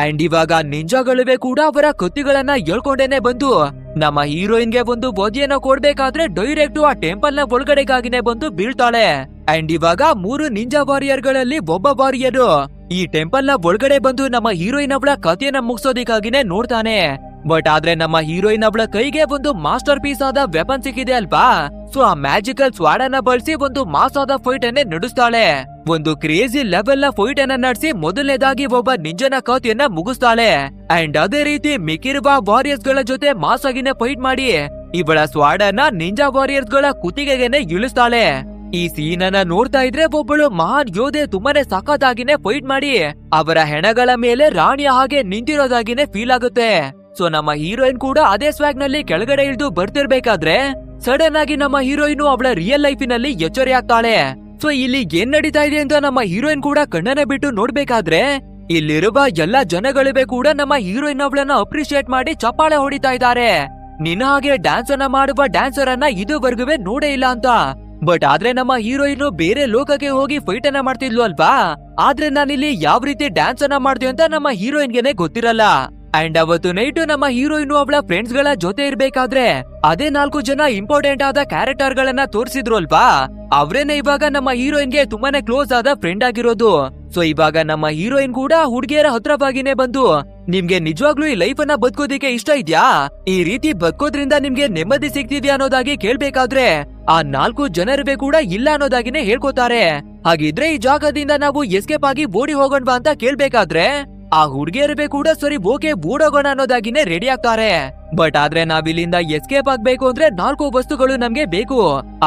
ಅಂಡ್ ಇವಾಗ ನಿಂಜಾಗಳಿವೆ ಕೂಡ ಅವರ ಕತ್ತಿಗಳನ್ನ ಹೇಳ್ಕೊಂಡೇನೆ ಬಂದು ನಮ್ಮ ಹೀರೋಯಿನ್ಗೆ ಒಂದು ಬದಿಯನ್ನ ಕೊಡ್ಬೇಕಾದ್ರೆ ಡೈರೆಕ್ಟ್ ಆ ಟೆಂಪಲ್ ನ ಒಳಗಡೆಗಾಗಿನೇ ಬಂದು ಬೀಳ್ತಾಳೆ. ಅಂಡ್ ಇವಾಗ 3 ನಿಂಜಾ ವಾರಿಯರ್ ಗಳಲ್ಲಿ ಒಬ್ಬ ವಾರಿಯರ್ ಈ ಟೆಂಪಲ್ ನ ಒಳಗಡೆ ಬಂದು ನಮ್ಮ ಹೀರೋಯಿನ್ ಅವಳ ಕಥೆಯನ್ನ ಮುಗಿಸೋದಿಕ್ಕಾಗಿನೇ ನೋಡ್ತಾನೆ. ಬಟ್ ಆದ್ರೆ ನಮ್ಮ ಹೀರೋಯಿನ್ ಅವಳ ಕೈಗೆ ಒಂದು ಮಾಸ್ಟರ್ ಪೀಸ್ ಆದ ವೆಪನ್ ಸಿಕ್ಕಿದೆ ಅಲ್ವಾ. ಸೊ ಆ ಮ್ಯಾಜಿಕಲ್ ಸ್ವಾಡ್ ಅನ್ನ ಬಳಸಿ ಒಂದು ಮಾಸ್ ಆದ ಫೈಟ್ ಅನ್ನೇ ನಡೆಸ್ತಾಳೆ. ಒಂದು ಕ್ರೇಜಿ ಲೆವೆಲ್ ನ ಫೈಟ್ ಅನ್ನ ನಡೆಸಿ ಮೊದಲನೇದಾಗಿ ಒಬ್ಬ ನಿಂಜನ ಕಥೆಯನ್ನ ಮುಗಿಸ್ತಾಳೆ. ಅಂಡ್ ಅದೇ ರೀತಿ ಮಿಕ್ಕಿರುವ ವಾರಿಯರ್ಸ್ ಗಳ ಜೊತೆ ಮಾಸ್ ಆಗಿನೇ ಫೈಟ್ ಮಾಡಿ ಇವಳ ಸ್ವಾಡ್ ಅನ್ನ ನಿಂಜಾ ವಾರಿಯರ್ಸ್ ಗಳ ಕುತ್ತಿಗೆಗೆನೆ ಇಳಿಸ್ತಾಳೆ. ಈ ಸೀನ್ ಅನ್ನ ನೋಡ್ತಾ ಇದ್ರೆ ಒಬ್ಬಳು ಮಹಾನ್ ಯೋಧೆ ತುಂಬಾನೇ ಸಖತ್ತಾಗಿನೇ ಫೈಟ್ ಮಾಡಿ ಅವರ ಹೆಣಗಳ ಮೇಲೆ ರಾಣಿಯ ಹಾಗೆ ನಿಂತಿರೋದಾಗಿನೇ ಫೀಲ್ ಆಗುತ್ತೆ. ಸೊ ನಮ್ಮ ಹೀರೋಯಿನ್ ಕೂಡ ಅದೇ ಸ್ವಾಗ್ ನಲ್ಲಿ ಕೆಳಗಡೆ ಇಳಿದು ಬರ್ತಿರ್ಬೇಕಾದ್ರೆ ಸಡನ್ ಆಗಿ ನಮ್ಮ ಹೀರೋಯಿನ್ ಅವಳ ರಿಯಲ್ ಲೈಫಿನಲ್ಲಿ ಎಚ್ಚರಿ ಆಗ್ತಾಳೆ. ಸೊ ಇಲ್ಲಿ ಏನ್ ನಡೀತಾ ಇದೆ ಅಂತ ನಮ್ಮ ಹೀರೋಯಿನ್ ಕೂಡ ಕಣ್ಣನ್ನ ಬಿಟ್ಟು ನೋಡ್ಬೇಕಾದ್ರೆ ಇಲ್ಲಿರುವ ಎಲ್ಲಾ ಜನಗಳಿವೆ ಕೂಡ ನಮ್ಮ ಹೀರೋಯಿನ್ ಅವಳನ್ನ ಅಪ್ರಿಶಿಯೇಟ್ ಮಾಡಿ ಚಪ್ಪಾಳೆ ಹೊಡಿತಾ ಇದ್ದಾರೆ. ನಿನ್ನ ಹಾಗೆ ಡ್ಯಾನ್ಸ್ ಅನ್ನ ಮಾಡುವ ಡ್ಯಾನ್ಸರ್ ಅನ್ನ ಇದುವರೆಗೂ ನೋಡೇ ಇಲ್ಲ ಅಂತ. ಬಟ್ ಆದ್ರೆ ನಮ್ಮ ಹೀರೋಯಿನ್ ಬೇರೆ ಲೋಕಕ್ಕೆ ಹೋಗಿ ಫೈಟ್ ಅನ್ನ ಮಾಡ್ತಿದ್ಲು ಅಲ್ವಾ. ಆದ್ರೆ ನಾನಿಲ್ಲಿ ಯಾವ ರೀತಿ ಡ್ಯಾನ್ಸ್ ಅನ್ನ ಮಾಡ್ತೀವಿ ಅಂತ ನಮ್ಮ ಹೀರೋಯಿನ್ಗೆನೆ ಗೊತ್ತಿರಲ್ಲ. ಅಂಡ್ ಅವತ್ತು ನೈಟ್ ನಮ್ಮ ಹೀರೋಯಿನ್ ಅವಳ ಫ್ರೆಂಡ್ಸ್ ಗಳ ಜೊತೆ ಇರ್ಬೇಕಾದ್ರೆ ಅದೇ 4 ಜನ ಇಂಪಾರ್ಟೆಂಟ್ ಆದ ಕ್ಯಾರೆಕ್ಟರ್ ಗಳನ್ನ ತೋರಿಸಿದ್ರು ಅಲ್ವಾ. ಅವ್ರೇನೆ ಇವಾಗ ನಮ್ಮ ಹೀರೋಯಿನ್ಗೆ ತುಂಬಾನೇ ಕ್ಲೋಸ್ ಆದ ಫ್ರೆಂಡ್ ಆಗಿರೋದು. ಸೊ ಇವಾಗ ನಮ್ಮ ಹೀರೋಯಿನ್ ಕೂಡ ಹುಡುಗಿಯರ ಹತ್ರವಾಗಿನೇ ಬಂದು ನಿಮ್ಗೆ ನಿಜವಾಗ್ಲೂ ಈ ಲೈಫ್ ಅನ್ನ ಬದುಕೋದಿಕ್ಕೆ ಇಷ್ಟ ಇದ್ಯಾ, ಈ ರೀತಿ ಬದುಕೋದ್ರಿಂದ ನಿಮ್ಗೆ ನೆಮ್ಮದಿ ಸಿಗ್ತಿದ್ಯಾ ಅನ್ನೋದಾಗಿ ಕೇಳ್ಬೇಕಾದ್ರೆ ಆ 4 ಜನರಿವೆ ಕೂಡ ಇಲ್ಲ ಅನ್ನೋದಾಗಿನೇ ಹೇಳ್ಕೊತಾರೆ. ಹಾಗಿದ್ರೆ ಈ ಜಾಗದಿಂದ ನಾವು ಎಸ್ಕೇಪ್ ಆಗಿ ಓಡಿ ಹೋಗೋಣವಾ ಅಂತ ಕೇಳ್ಬೇಕಾದ್ರೆ ಆ ಹುಡುಗಿಯರಿವೆ ಕೂಡ ಸರಿ ಓಕೆ ಓಡೋಗೋಣ ಅನ್ನೋದಾಗಿನೇ ರೆಡಿ ಆಗ್ತಾರೆ. ಬಟ್ ಆದ್ರೆ ನಾವಿಲ್ಲಿಂದ ಎಸ್ಕೇಪ್ ಆಗ್ಬೇಕು ಅಂದ್ರೆ 4 ವಸ್ತುಗಳು ನಮ್ಗೆ ಬೇಕು.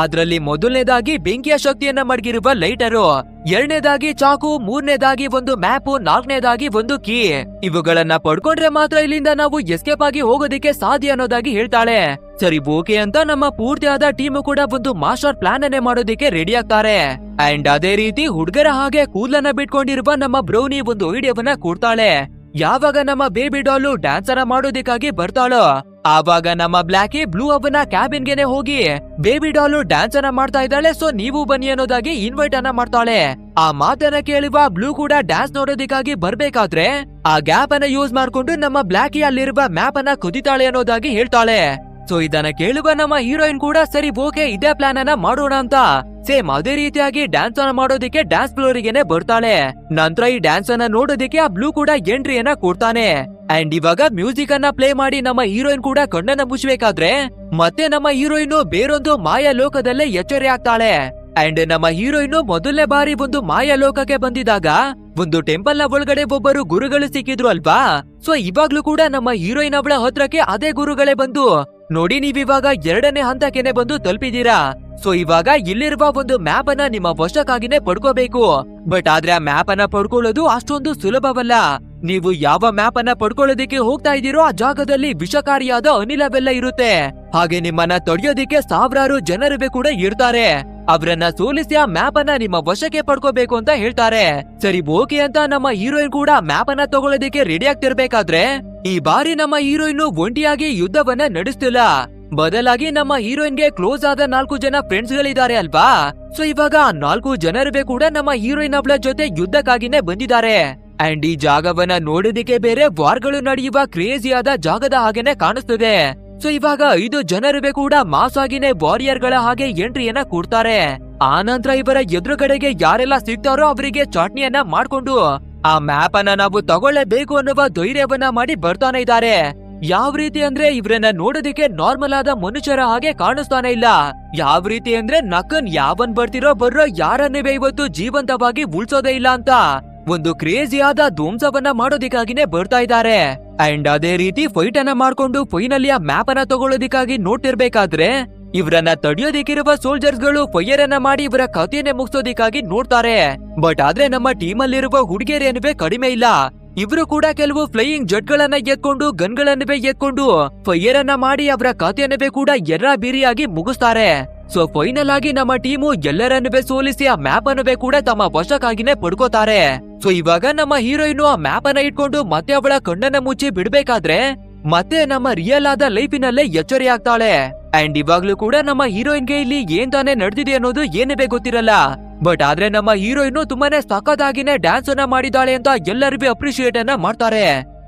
ಅದ್ರಲ್ಲಿ ಮೊದಲನೇದಾಗಿ ಬೆಂಕಿಯ ಶಕ್ತಿಯನ್ನ ಮಡಗಿರುವ ಲೈಟರು, 2ನೇದಾಗಿ ಚಾಕು, 3ನೇದಾಗಿ ಒಂದು ಮ್ಯಾಪ್, 4ನೇದಾಗಿ ಒಂದು ಕೀ. ಇವುಗಳನ್ನ ಪಡ್ಕೊಂಡ್ರೆ ಮಾತ್ರ ಇಲ್ಲಿಂದ ನಾವು ಎಸ್ಕೇಪ್ ಆಗಿ ಹೋಗೋದಿಕ್ಕೆ ಸಾಧ್ಯ ಅನ್ನೋದಾಗಿ ಹೇಳ್ತಾಳೆ. ಸರಿ ಓಕೆ ಅಂತ ನಮ್ಮ ಪೂರ್ತಿಯಾದ ಟೀಮ್ ಕೂಡ ಒಂದು ಮಾಸ್ಟರ್ ಪ್ಲಾನ್ ಅನ್ನೇ ಮಾಡೋದಿಕ್ಕೆ ರೆಡಿ ಆಗ್ತಾರೆ. ಅಂಡ್ ಅದೇ ರೀತಿ ಹುಡುಗರ ಹಾಗೆ ಕೂದಲನ್ನ ಬಿಟ್ಕೊಂಡಿರುವ ನಮ್ಮ ಬ್ರೌನಿ ಒಂದು ಐಡಿಯಾವನ್ನ ಕೊಡ್ತಾಳೆ. ಯಾವಾಗ ನಮ್ಮ ಬೇಬಿ ಡಾಲು ಡ್ಯಾನ್ಸ್ ಅನ್ನ ಮಾಡೋದಿಕ್ಕಾಗಿ ಬರ್ತಾಳೋ ಆವಾಗ ನಮ್ಮ ಬ್ಲಾಕಿ ಬ್ಲೂ ಅವನ ಕ್ಯಾಬಿನ್ ಗೆನೆ ಹೋಗಿ ಬೇಬಿ ಡಾಲು ಡ್ಯಾನ್ಸ್ ಅನ್ನ ಮಾಡ್ತಾ ಇದ್ದಾಳೆ, ಸೊ ನೀವು ಬನ್ನಿ ಅನ್ನೋದಾಗಿ ಇನ್ವೈಟ್ ಅನ್ನ ಮಾಡ್ತಾಳೆ. ಆ ಮಾತನ್ನ ಕೇಳುವ ಬ್ಲೂ ಕೂಡ ಡ್ಯಾನ್ಸ್ ನೋಡೋದಿಕ್ಕಾಗಿ ಬರ್ಬೇಕಾದ್ರೆ ಆ ಗ್ಯಾಪ್ ಅನ್ನ ಯೂಸ್ ಮಾಡ್ಕೊಂಡು ನಮ್ಮ ಬ್ಲಾಕಿ ಅಲ್ಲಿರುವ ಮ್ಯಾಪ್ ಅನ್ನ ಕುದಿತಾಳೆ ಅನ್ನೋದಾಗಿ ಹೇಳ್ತಾಳೆ. ಸೊ ಇದನ್ನ ಕೇಳುವ ನಮ್ಮ ಹೀರೋಯಿನ್ ಕೂಡ ಸರಿ ಓಕೆ ಇದೇ ಪ್ಲಾನ್ ಅನ್ನ ಮಾಡೋಣ ಅಂತ ಸೇಮ್ ಅದೇ ರೀತಿಯಾಗಿ ಡ್ಯಾನ್ಸ್ ಅನ್ನ ಮಾಡೋದಿಕ್ಕೆ ಡ್ಯಾನ್ಸ್ ಫ್ಲೋರಿಗೆನೆ ಬರ್ತಾಳೆ. ನಂತರ ಈ ಡ್ಯಾನ್ಸ್ ಅನ್ನ ನೋಡೋದಿಕ್ಕೆ ಆ ಬ್ಲೂ ಕೂಡ ಎಂಟ್ರಿಯನ್ನ ಕೊಡ್ತಾನೆ. ಅಂಡ್ ಇವಾಗ ಮ್ಯೂಸಿಕ್ ಅನ್ನ ಪ್ಲೇ ಮಾಡಿ ನಮ್ಮ ಹೀರೋಯಿನ್ ಕೂಡ ಕಣ್ಣನ್ನ ಮುಚ್ಚಬೇಕಾದ್ರೆ ಮತ್ತೆ ನಮ್ಮ ಹೀರೋಯಿನ್ ಬೇರೊಂದು ಮಾಯಾ ಲೋಕದಲ್ಲೇ ಎಚ್ಚರಿ ಆಗ್ತಾಳೆ. ಅಂಡ್ ನಮ್ಮ ಹೀರೋಯಿನ್ ಮೊದಲನೇ ಬಾರಿ ಒಂದು ಮಾಯಾ ಲೋಕಕ್ಕೆ ಬಂದಿದಾಗ ಒಂದು ಟೆಂಪಲ್ ನ ಒಳಗಡೆ ಒಬ್ಬರು ಗುರುಗಳು ಸಿಕ್ಕಿದ್ರು ಅಲ್ವಾ. ಸೊ ಇವಾಗ್ಲೂ ಕೂಡ ನಮ್ಮ ಹೀರೋಯಿನ್ ಅವಳ ಹತ್ರಕ್ಕೆ ಅದೇ ಗುರುಗಳೇ ಬಂದು ನೋಡಿ ನೀವಿವಾಗ 2ನೇ ಹಂತಕ್ಕೆನೆ ಬಂದು ತಲುಪಿದೀರಾ. ಸೊ ಇವಾಗ ಇಲ್ಲಿರುವ ಒಂದು ಮ್ಯಾಪ್ ಅನ್ನ ನಿಮ್ಮ ವಶಕ್ಕಾಗಿನೇ ಪಡ್ಕೋಬೇಕು. ಬಟ್ ಆದ್ರೆ ಆ ಮ್ಯಾಪ್ ಅನ್ನ ಪಡ್ಕೊಳ್ಳೋದು ಅಷ್ಟೊಂದು ಸುಲಭವಲ್ಲ. ನೀವು ಯಾವ ಮ್ಯಾಪ್ ಅನ್ನ ಪಡ್ಕೊಳ್ಳೋದಿಕ್ಕೆ ಹೋಗ್ತಾ ಇದ್ದೀರೋ ಆ ಜಾಗದಲ್ಲಿ ವಿಷಕಾರಿಯಾದ ಅನಿಲವೆಲ್ಲ ಇರುತ್ತೆ. ಹಾಗೆ ನಿಮ್ಮನ್ನ ತಡೆಯೋದಿಕ್ಕೆ ಸಾವಿರಾರು ಜನರು ಕೂಡ ಇರ್ತಾರೆ. ಅವರನ್ನ ಸೋಲಿಸಿ ಆ ಮ್ಯಾಪ್ ಅನ್ನ ನಿಮ್ಮ ವಶಕ್ಕೆ ಪಡ್ಕೋಬೇಕು ಅಂತ ಹೇಳ್ತಾರೆ. ಸರಿ ಓಕೆ ಅಂತ ನಮ್ಮ ಹೀರೋಯಿನ್ ಕೂಡ ಮ್ಯಾಪ್ ಅನ್ನ ತಗೊಳ್ಳೋದಿಕ್ಕೆ ರೆಡಿ ಆಗ್ತಿರ್ಬೇಕಾದ್ರೆ ಈ ಬಾರಿ ನಮ್ಮ ಹೀರೋಯಿನ್ ಒಂಟಿಯಾಗಿ ಯುದ್ಧವನ್ನ ನಡೆಸ್ತಿಲ್ಲ. ಬದಲಾಗಿ ನಮ್ಮ ಹೀರೋಯಿನ್ಗೆ ಕ್ಲೋಸ್ ಆದ 4 ಜನ ಫ್ರೆಂಡ್ಸ್ ಗಳಿದ್ದಾರೆ ಅಲ್ವಾ. ಸೊ ಇವಾಗ 4 ಜನರು ಕೂಡ ನಮ್ಮ ಹೀರೋಯಿನ್ ಅವಳ ಜೊತೆ ಯುದ್ಧಕ್ಕಾಗಿನೇ ಬಂದಿದ್ದಾರೆ. ಅಂಡ್ ಈ ಜಾಗವನ್ನ ನೋಡೋದಿಕ್ಕೆ ಬೇರೆ ವಾರ್ಗಳು ನಡೆಯುವ ಕ್ರೇಜಿಯಾದ ಜಾಗದ ಹಾಗೇನೆ ಕಾಣಿಸ್ತದೆ. ಸೊ ಇವಾಗ 5 ಜನರು ಕೂಡ ಮಾಸ್ ಆಗಿನೇ ವಾರಿಯರ್ ಗಳ ಹಾಗೆ ಎಂಟ್ರಿಯನ್ನ ಕೊಡ್ತಾರೆ. ಆ ನಂತರ ಇವರ ಎದುರುಗಡೆಗೆ ಯಾರೆಲ್ಲ ಸಿಗ್ತಾರೋ ಅವರಿಗೆ ಚಟ್ನಿಯನ್ನ ಮಾಡ್ಕೊಂಡು ಆ ಮ್ಯಾಪ್ ಅನ್ನ ನಾವು ತಗೊಳ್ಳೇಬೇಕು ಅನ್ನುವ ಧೈರ್ಯವನ್ನ ಮಾಡಿ ಬರ್ತಾನೆ ಇದ್ದಾರೆ. ಯಾವ ರೀತಿ ಅಂದ್ರೆ ಇವ್ರನ್ನ ನೋಡೋದಿಕ್ಕೆ ನಾರ್ಮಲ್ ಆದ ಮನುಷ್ಯರ ಹಾಗೆ ಕಾಣಿಸ್ತಾನೆ ಇಲ್ಲ. ಯಾವ ರೀತಿ ಅಂದ್ರೆ ನಕನ್ ಯಾವನ್ ಬರ್ರೋ ಯಾರನ್ನೇ ಇವತ್ತು ಜೀವಂತವಾಗಿ ಉಳ್ಸೋದೇ ಇಲ್ಲ ಅಂತ ಒಂದು ಕ್ರೇಜಿಯಾದ ಧ್ವಂಸವನ್ನ ಮಾಡೋದಿಕ್ಕಾಗಿನೇ ಬರ್ತಾ ಇದ್ದಾರೆ. ಅಂಡ್ ಅದೇ ರೀತಿ ಫೈಟ್ ಅನ್ನ ಮಾಡ್ಕೊಂಡು ಫೈನಲಿ ಆ ಮ್ಯಾಪ್ ಅನ್ನ ತಗೊಳ್ಳೋದಿಕ್ಕಾಗಿ ನೋಡ್ತಿರ್ಬೇಕಾದ್ರೆ ಇವರನ್ನ ತಡೆಯೋದಿಕ್ಕಿರುವ ಸೋಲ್ಜರ್ಸ್ ಗಳು ಫೈರ್ ಅನ್ನ ಮಾಡಿ ಇವರ ಕಥೆಯನ್ನೇ ಮುಗಿಸೋದಿಕ್ಕಾಗಿ ನೋಡ್ತಾರೆ. ಬಟ್ ಆದ್ರೆ ನಮ್ಮ ಟೀಮ್ ಅಲ್ಲಿರುವ ಹುಡುಗಿಯರೇನುವೆ ಕಡಿಮೆ ಇಲ್ಲ. ಇಬ್ರು ಕೂಡ ಕೆಲವು ಫ್ಲೈಯಿಂಗ್ ಜೆಟ್ ಗಳನ್ನ ಎತ್ಕೊಂಡು ಗನ್ಗಳನ್ನವೇ ಎತ್ಕೊಂಡು ಫೈರ್ ಅನ್ನ ಮಾಡಿ ಅವರ ಕಥೆಯನ್ನವೇ ಕೂಡ ಎರ್ರ ಬೀರಿಯಾಗಿ ಮುಗಿಸ್ತಾರೆ. ಸೊ ಫೈನಲ್ ಆಗಿ ನಮ್ಮ ಟೀಮು ಎಲ್ಲರನ್ನವೇ ಸೋಲಿಸಿ ಆ ಮ್ಯಾಪ್ ಅನ್ನವೇ ಕೂಡ ತಮ್ಮ ವಶಕ್ಕಾಗಿನೇ ಪಡ್ಕೋತಾರೆ. ಸೊ ಇವಾಗ ನಮ್ಮ ಹೀರೋಯಿನ್ ಆ ಮ್ಯಾಪ್ ಅನ್ನ ಇಟ್ಕೊಂಡು ಮತ್ತೆ ಅವಳ ಕಣ್ಣನ್ನ ಮುಚ್ಚಿ ಬಿಡ್ಬೇಕಾದ್ರೆ ಮತ್ತೆ ನಮ್ಮ ರಿಯಲ್ ಆದ ಲೈಫಿನಲ್ಲೇ ಎಚ್ಚರಿ ಆಗ್ತಾಳೆ. ಅಂಡ್ ಇವಾಗ್ಲೂ ಕೂಡ ನಮ್ಮ ಹೀರೋಯಿನ್ಗೆ ಇಲ್ಲಿ ಏನ್ ತಾನೇ ನಡೆದಿದೆ ಅನ್ನೋದು ಏನೇ ಗೊತ್ತಿರಲ್ಲ. ಬಟ್ ಆದ್ರೆ ನಮ್ಮ ಹೀರೋಯಿನ್ ತುಂಬಾನೇ ಸಖತ್ತಾಗಿನೇ ಡ್ಯಾನ್ಸ್ ಅನ್ನ ಮಾಡಿದಾಳೆ ಅಂತ ಎಲ್ಲರಿಗೂ ಅಪ್ರಿಶಿಯೇಟ್ ಅನ್ನ ಮಾಡ್ತಾರೆ.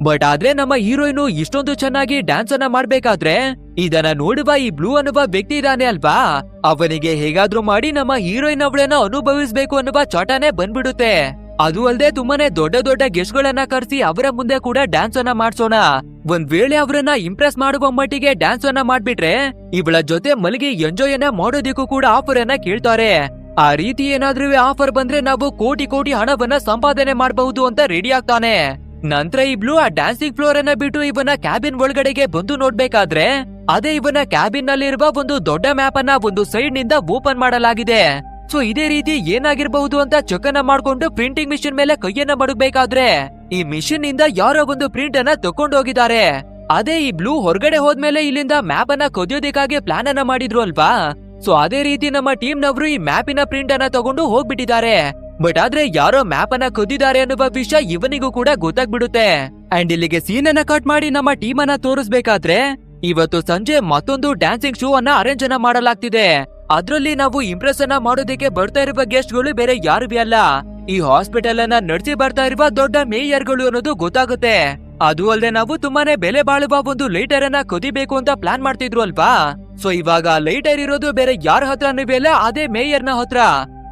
ಬಟ್ ಆದ್ರೆ ನಮ್ಮ ಹೀರೋಯಿನ್ ಇಷ್ಟೊಂದು ಚೆನ್ನಾಗಿ ಡ್ಯಾನ್ಸ್ ಅನ್ನ ಮಾಡ್ಬೇಕಾದ್ರೆ ಇದನ್ನ ನೋಡುವ ಈ ಬ್ಲೂ ಅನ್ನುವ ವ್ಯಕ್ತಿ ಇದಾನೆ ಅಲ್ವಾ, ಅವನಿಗೆ ಹೇಗಾದ್ರೂ ಮಾಡಿ ನಮ್ಮ ಹೀರೋಯಿನ್ ಅವಳನ್ನ ಅನುಭವಿಸ್ಬೇಕು ಅನ್ನುವ ಚಟನೆ ಬಂದ್ಬಿಡುತ್ತೆ. ಅದು ಅಲ್ಲದೆ ತುಂಬಾನೇ ದೊಡ್ಡ ದೊಡ್ಡ ಗೆಸ್ಟ್ ಗಳನ್ನ ಕರೆಸಿ ಅವರ ಮುಂದೆ ಕೂಡ ಡ್ಯಾನ್ಸ್ ಅನ್ನ ಮಾಡ್ಸೋಣ. ಒಂದ್ ವೇಳೆ ಅವರನ್ನ ಇಂಪ್ರೆಸ್ ಮಾಡುವ ಮಟ್ಟಿಗೆ ಡ್ಯಾನ್ಸ್ ಅನ್ನ ಮಾಡ್ಬಿಟ್ರೆ ಇವಳ ಜೊತೆ ಮಲಗಿ ಎಂಜಾಯ್ ಅನ್ನ ಮಾಡೋದಕ್ಕೂ ಕೂಡ ಆಫರ್ ಅನ್ನ ಕೇಳ್ತಾರೆ. ಆ ರೀತಿ ಏನಾದ್ರೂ ಆಫರ್ ಬಂದ್ರೆ ನಾವು ಕೋಟಿ ಕೋಟಿ ಹಣವನ್ನ ಸಂಪಾದನೆ ಮಾಡಬಹುದು ಅಂತ ರೆಡಿ ಆಗ್ತಾನೆ. ನಂತರ ಇಬ್ಳು ಆ ಡ್ಯಾನ್ಸಿಂಗ್ ಫ್ಲೋರ್ ಅನ್ನ ಬಿಟ್ಟು ಇವನ ಕ್ಯಾಬಿನ್ ಒಳಗಡೆಗೆ ಬಂದು ನೋಡ್ಬೇಕಾದ್ರೆ ಅದೇ ಇವನ ಕ್ಯಾಬಿನ್ ನಲ್ಲಿರುವ ಒಂದು ದೊಡ್ಡ ಮ್ಯಾಪ್ ಅನ್ನ ಒಂದು ಸೈಡ್ ನಿಂದ ಓಪನ್ ಮಾಡಲಾಗಿದೆ. ಸೊ ಇದೇ ರೀತಿ ಏನಾಗಿರಬಹುದು ಅಂತ ಚೆಕ್ ಅನ್ನ ಮಾಡ್ಕೊಂಡು ಪ್ರಿಂಟಿಂಗ್ ಮಿಷಿನ್ ಮೇಲೆ ಕೈಯನ್ನ ಮಡಗಬೇಕಾದ್ರೆ ಈ ಮಿಷಿನ್ ಇಂದ ಯಾರೋ ಒಂದು ಪ್ರಿಂಟ್ ಅನ್ನ ತಕೊಂಡು ಹೋಗಿದ್ದಾರೆ. ಅದೇ ಈ ಬ್ಲೂ ಹೊರಗಡೆ ಹೋದ್ಮೇಲೆ ಇಲ್ಲಿಂದ ಮ್ಯಾಪ್ ಅನ್ನ ಕದಿಯೋದಕ್ಕಾಗಿ ಪ್ಲಾನ್ ಅನ್ನ ಮಾಡಿದ್ರು ಅಲ್ವಾ. ಸೊ ಅದೇ ರೀತಿ ನಮ್ಮ ಟೀಮ್ ನವರು ಈ ಮ್ಯಾಪಿನ ಪ್ರಿಂಟ್ ಅನ್ನ ತಗೊಂಡು ಹೋಗ್ಬಿಟ್ಟಿದ್ದಾರೆ. ಬಟ್ ಆದ್ರೆ ಯಾರೋ ಮ್ಯಾಪ್ ಅನ್ನ ಕದ್ದಿದ್ದಾರೆ ಅನ್ನುವ ವಿಷಯ ಇವನಿಗೂ ಕೂಡ ಗೊತ್ತಾಗ್ಬಿಡುತ್ತೆ. ಅಂಡ್ ಇಲ್ಲಿಗೆ ಸೀನ್ ಅನ್ನ ಕಟ್ ಮಾಡಿ ನಮ್ಮ ಟೀಮ್ ಅನ್ನ ತೋರಿಸ್ಬೇಕಾದ್ರೆ ಇವತ್ತು ಸಂಜೆ ಮತ್ತೊಂದು ಡ್ಯಾನ್ಸಿಂಗ್ ಶೋ ಅನ್ನ ಅರೇಂಜ್ ಅನ್ನ ಮಾಡಲಾಗ್ತಿದೆ. ಅದ್ರಲ್ಲಿ ನಾವು ಇಂಪ್ರೆಸ್ ಅನ್ನ ಮಾಡೋದಕ್ಕೆ ಬರ್ತಾ ಇರುವ ಗೆಸ್ಟ್ ಗಳು ಬೇರೆ ಯಾರು ಅಲ್ಲ, ಈ ಹಾಸ್ಪಿಟಲ್ ಅನ್ನ ನಡೆಸಿ ಬರ್ತಾ ಇರುವ ದೊಡ್ಡ ಮೇಯರ್ ಗಳು ಅನ್ನೋದು ಗೊತ್ತಾಗುತ್ತೆ. ಅದು ಅಲ್ಲದೆ ನಾವು ತುಂಬಾನೇ ಬೆಲೆ ಬಾಳುವ ಒಂದು ಲೈಟರ್ ಅನ್ನ ಕದಿಬೇಕು ಅಂತ ಪ್ಲಾನ್ ಮಾಡ್ತಿದ್ರು ಅಲ್ವಾ. ಸೊ ಇವಾಗ ಲೈಟರ್ ಇರೋದು ಬೇರೆ ಯಾರ ಹತ್ರ ಅಲ್ಲ, ಅದೇ ಮೇಯರ್ ನ ಹತ್ರ.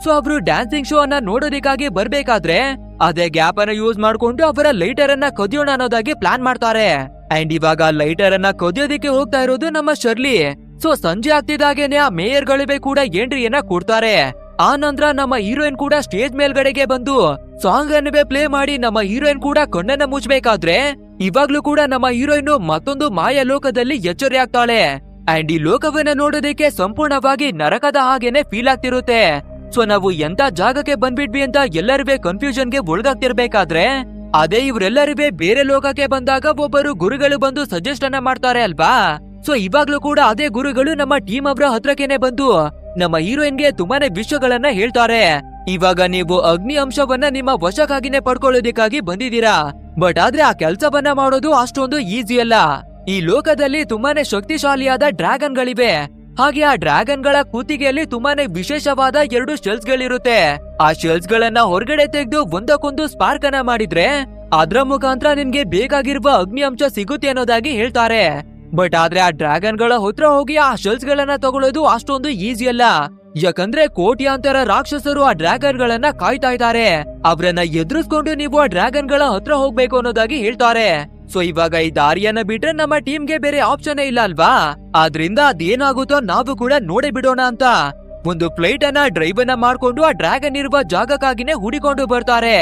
ಸೊ ಅವರು ಡ್ಯಾನ್ಸಿಂಗ್ ಶೋ ಅನ್ನ ನೋಡೋದಕ್ಕಾಗಿ ಬರ್ಬೇಕಾದ್ರೆ ಅದೇ ಗ್ಯಾಪ್ ಅನ್ನ ಯೂಸ್ ಮಾಡ್ಕೊಂಡು ಅವರ ಲೈಟರ್ ಅನ್ನ ಕದಿಯೋಣ ಅನ್ನೋದಾಗಿ ಪ್ಲಾನ್ ಮಾಡ್ತಾರೆ. ಅಂಡ್ ಇವಾಗ ಲೈಟರ್ ಅನ್ನ ಕದಿಯೋದಕ್ಕೆ ಹೋಗ್ತಾ ಇರೋದು ನಮ್ಮ ಶರ್ಲಿ. ಸೊ ಸಂಜೆ ಆಗ್ತಿದ್ದಾಗೇನೆ ಆ ಮೇಯರ್ ಗಳಿವೆ ಕೂಡ ಎಂಟ್ರಿಯನ್ನ ಕೊಡ್ತಾರೆ. ಆ ನಂತರ ನಮ್ಮ ಹೀರೋಯಿನ್ ಕೂಡ ಸ್ಟೇಜ್ ಮೇಲ್ಗಡೆಗೆ ಬಂದು ಸಾಂಗ್ ಅನ್ನವೇ ಪ್ಲೇ ಮಾಡಿ ನಮ್ಮ ಹೀರೋಯಿನ್ ಕೂಡ ಕಣ್ಣನ್ನ ಮುಚ್ಚಬೇಕಾದ್ರೆ ಇವಾಗ್ಲೂ ಕೂಡ ನಮ್ಮ ಹೀರೋಯಿನ್ ಮತ್ತೊಂದು ಮಾಯ ಲೋಕದಲ್ಲಿ ಎಚ್ಚರಿ ಆಗ್ತಾಳೆ. ಅಂಡ್ ಈ ಲೋಕವನ್ನ ನೋಡೋದಕ್ಕೆ ಸಂಪೂರ್ಣವಾಗಿ ನರಕದ ಹಾಗೇನೆ ಫೀಲ್ ಆಗ್ತಿರುತ್ತೆ. ಸೊ ನಾವು ಎಂತ ಜಾಗಕ್ಕೆ ಬಂದ್ಬಿಟ್ವಿ ಅಂತ ಎಲ್ಲರಿಗೂ ಕನ್ಫ್ಯೂಷನ್ಗೆ ಒಳಗಾಗ್ತಿರ್ಬೇಕಾದ್ರೆ ಅದೇ ಇವರೆಲ್ಲರಿಗೂ ಬೇರೆ ಲೋಕಕ್ಕೆ ಬಂದಾಗ ಒಬ್ಬರು ಗುರುಗಳು ಬಂದು ಸಜೆಸ್ಟ್ ಅನ್ನ ಮಾಡ್ತಾರೆ ಅಲ್ವಾ. ಸೊ ಇವಾಗ್ಲೂ ಕೂಡ ಅದೇ ಗುರುಗಳು ನಮ್ಮ ಟೀಮ್ ಅವರ ಹತ್ರಕ್ಕೇನೆ ಬಂದು ನಮ್ಮ ಹೀರೋಯಿನ್ಗೆ ತುಂಬಾನೇ ವಿಷಯಗಳನ್ನ ಹೇಳ್ತಾರೆ. ಇವಾಗ ನೀವು ಅಗ್ನಿ ಅಂಶವನ್ನ ನಿಮ್ಮ ವಶಕ್ಕಾಗಿನೇ ಪಡ್ಕೊಳ್ಳೋದಕ್ಕಾಗಿ ಬಂದಿದ್ದೀರಾ. ಬಟ್ ಆದ್ರೆ ಆ ಕೆಲ್ಸವನ್ನ ಮಾಡೋದು ಅಷ್ಟೊಂದು ಈಸಿ ಅಲ್ಲ. ಈ ಲೋಕದಲ್ಲಿ ತುಂಬಾನೇ ಶಕ್ತಿಶಾಲಿಯಾದ ಡ್ರ್ಯಾಗನ್ ಗಳಿವೆ. ಹಾಗೆ ಆ ಡ್ರ್ಯಾಗನ್ ಗಳ ಕೂತಿಗೆಯಲ್ಲಿ ತುಂಬಾನೇ ವಿಶೇಷವಾದ 2 ಶೆಲ್ಸ್ ಗಳಿರುತ್ತೆ. ಆ ಶೆಲ್ಸ್ ಗಳನ್ನ ಹೊರಗಡೆ ತೆಗೆದು ಒಂದಕ್ಕೊಂದು ಸ್ಪಾರ್ಕ್ ಅನ್ನ ಮಾಡಿದ್ರೆ ಅದ್ರ ಮುಖಾಂತರ ನಿನ್ಗೆ ಬೇಕಾಗಿರುವ ಅಗ್ನಿ ಅಂಶ ಸಿಗುತ್ತೆ ಅನ್ನೋದಾಗಿ ಹೇಳ್ತಾರೆ. ಬಟ್ ಆದ್ರೆ ಆ ಡ್ರ್ಯಾಗನ್ ಗಳ ಹತ್ರ ಹೋಗಿ ಆ ಶೆಲ್ಸ್ ಗಳನ್ನ ತಗೊಳ್ಳೋದು ಅಷ್ಟೊಂದು ಈಸಿ ಅಲ್ಲ. ಯಾಕಂದ್ರೆ ಕೋಟ್ಯಾಂತರ ರಾಕ್ಷಸರು ಆ ಡ್ರ್ಯಾಗನ್ ಗಳನ್ನ ಕಾಯ್ತಾ ಇದ್ದಾರೆ. ಅವರನ್ನ ಎದುರಿಸ್ಕೊಂಡು ನೀವು ಆ ಡ್ರ್ಯಾಗನ್ ಗಳ ಹತ್ರ ಹೋಗ್ಬೇಕು ಅನ್ನೋದಾಗಿ ಹೇಳ್ತಾರೆ. ಸೊ ಇವಾಗ ಈ ದಾರಿಯನ್ನ ಬಿಟ್ರೆ ನಮ್ಮ ಟೀಮ್ಗೆ ಬೇರೆ ಆಪ್ಷನ್ ಇಲ್ಲ ಅಲ್ವಾ. ಆದ್ರಿಂದ ಅದೇನಾಗುತ್ತೋ ನಾವು ಕೂಡ ನೋಡೇ ಬಿಡೋಣ ಅಂತ ಒಂದು ಫ್ಲೈಟ್ ಅನ್ನ ಡ್ರೈವ್ ಅನ್ನ ಮಾಡ್ಕೊಂಡು ಆ ಡ್ರ್ಯಾಗನ್ ಇರುವ ಜಾಗಕ್ಕಾಗಿನೇ ಹುಡಿಕೊಂಡು ಬರ್ತಾರೆ.